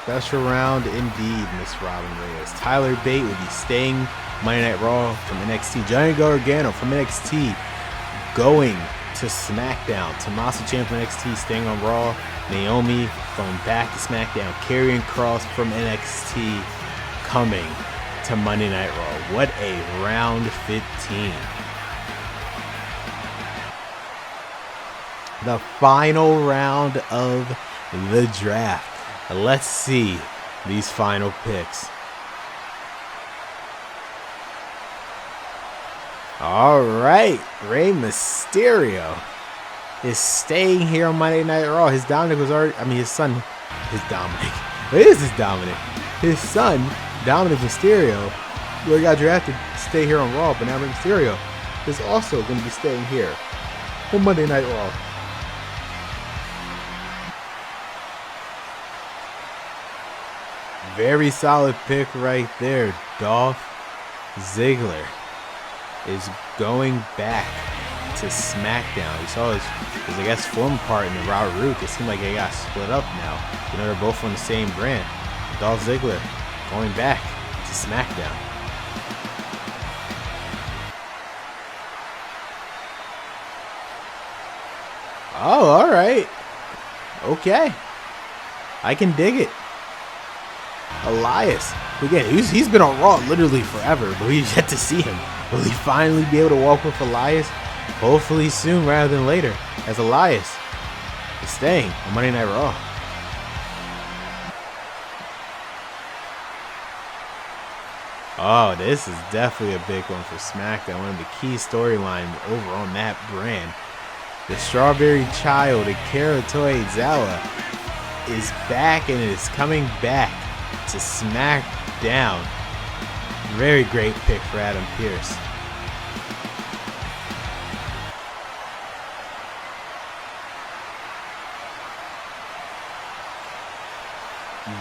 Special round indeed, Miss Robin Reyes. Tyler Bate will be staying Monday Night Raw from NXT. Johnny Gargano from NXT going to SmackDown. Tommaso Ciampa from NXT staying on Raw. Naomi going back to SmackDown. Karrion Kross from NXT coming to Monday Night Raw. What a round 15. The final round of the draft. Let's see these final picks. All right, Rey Mysterio is staying here on Monday Night Raw. His Dominic was already, his son, His son, Dominic Mysterio, who got drafted to stay here on Raw, but now Rey Mysterio is also going to be staying here on Monday Night Raw. Very solid pick right there. Dolph Ziggler is going back to SmackDown. You saw his I guess, former partner, Raw. It seemed like they got split up now. You know, they're both on the same brand. Dolph Ziggler going back to SmackDown. Oh, all right. Okay. I can dig it. Elias. Again, he's been on Raw literally forever, but we've yet to see him. Will he finally be able to walk with Elias? Hopefully soon rather than later, as Elias is staying on Monday Night Raw. Oh, this is definitely a big one for SmackDown. One of the key storylines over on that brand. The Strawberry Child, Akira Tozawa, is back and is coming back to SmackDown. Very great pick for Adam Pearce.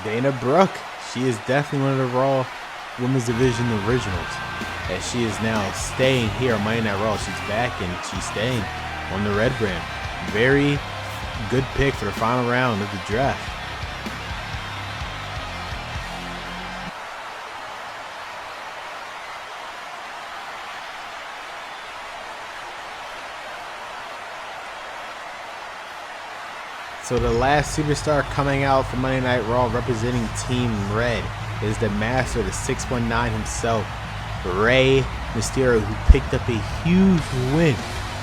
Dana Brooke, she is definitely one of the Raw Women's Division originals, as she is now staying here on Monday Night Raw. She's back and she's staying on the red brand. Very good pick for the final round of the draft. So the last superstar coming out for Monday Night Raw representing Team Red is the master, the 619 himself, Rey Mysterio, who picked up a huge win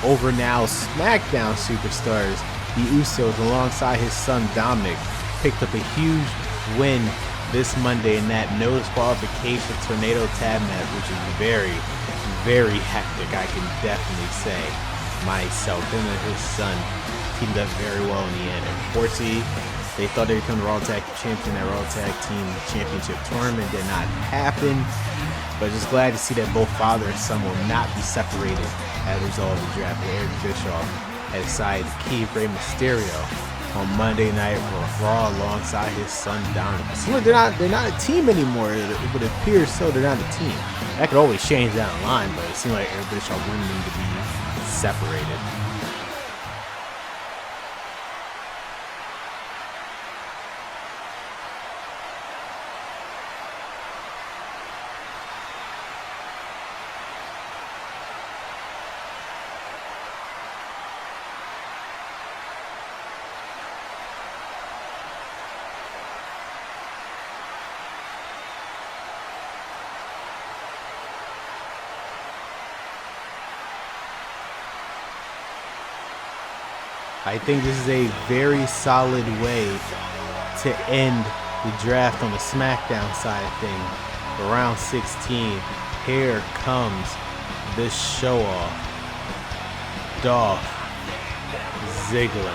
over now SmackDown superstars, the Usos, alongside his son Dominic. Picked up a huge win this Monday in that no disqualification tornado tag match, which is very, very hectic, I can definitely say myself. Him and his son teamed up very well in the end. Unfortunately, they thought they'd become the Raw Tag Champion. That Raw Tag Team Championship tournament did not happen. But just glad to see that both father and son will not be separated as a result of the draft. Eric Bischoff had decided to keep Rey Mysterio on Monday Night Raw alongside his son Donovan. So they're not a team anymore. It would appear so. They're not a team. That could always change down the line, but it seemed like everybody started wanting them to be separated. I think this is a very solid way to end the draft on the SmackDown side of things. Around 16, here comes the show-off, Dolph Ziggler,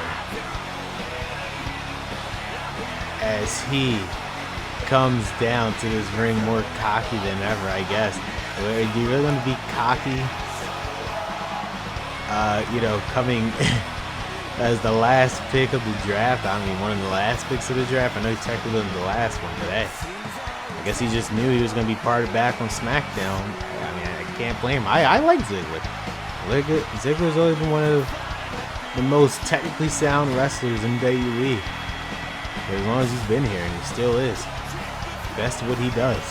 as he comes down to this ring more cocky than ever, I guess. Are you really going to be cocky? Coming as the last pick of the draft. I mean, one of the last picks of the draft. I know he's technically wasn't the last one, but hey, I guess he just knew he was going to be parted back on SmackDown. I mean, I can't blame him. I like Ziggler. Ziggler's always been one of the most technically sound wrestlers in WWE. For as long as he's been here, and he still is. Best of what he does.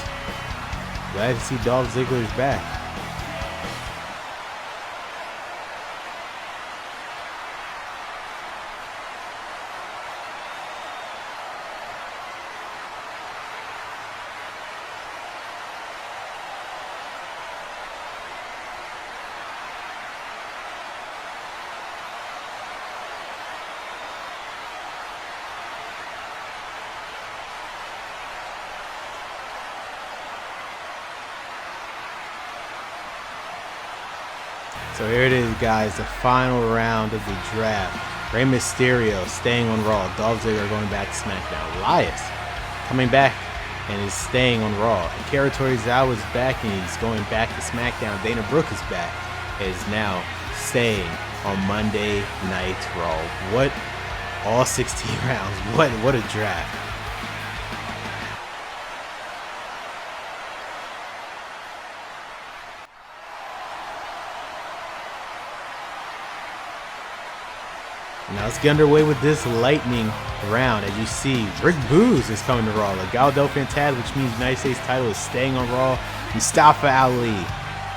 Glad to see Dolph Ziggler's back. So here it is, guys, the final round of the draft. Rey Mysterio staying on Raw. Dolph Ziggler going back to SmackDown. Elias coming back and is staying on Raw. Akira Tozawa is back and he's going back to SmackDown. Dana Brooke is back and is now staying on Monday Night Raw. What, all 16 rounds. What a draft. Now let's get underway with this lightning round. As you see, Rick Boogs is coming to Raw. Legado del Fantasma, which means United States title, is staying on Raw. Mustafa Ali,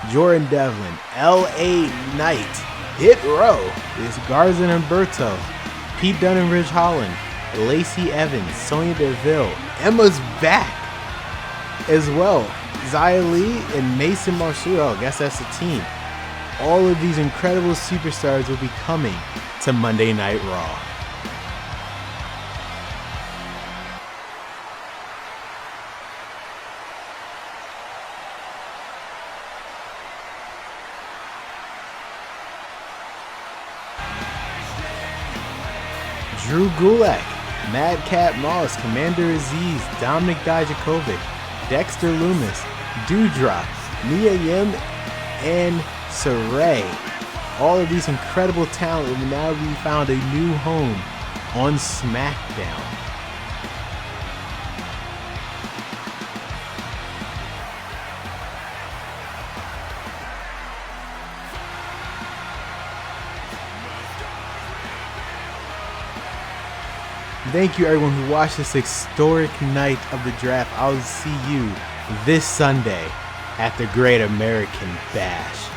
Jordan Devlin, L.A. Knight, Hit Row is Garza and Humberto, Pete Dunne and Ridge Holland, Lacey Evans, Sonya Deville, Emma's back as well. Xia Li and Mason Marshall. I guess that's the team. All of these incredible superstars will be coming to Monday Night Raw. Drew Gulak, Madcap Moss, Commander Aziz, Dominic Dijakovic, Dexter Lumis, Doudrop, Mia Yim, and Saray. All of these incredible talent will now be found a new home on SmackDown. Thank you everyone who watched this historic night of the draft. I'll see you this Sunday at the Great American Bash.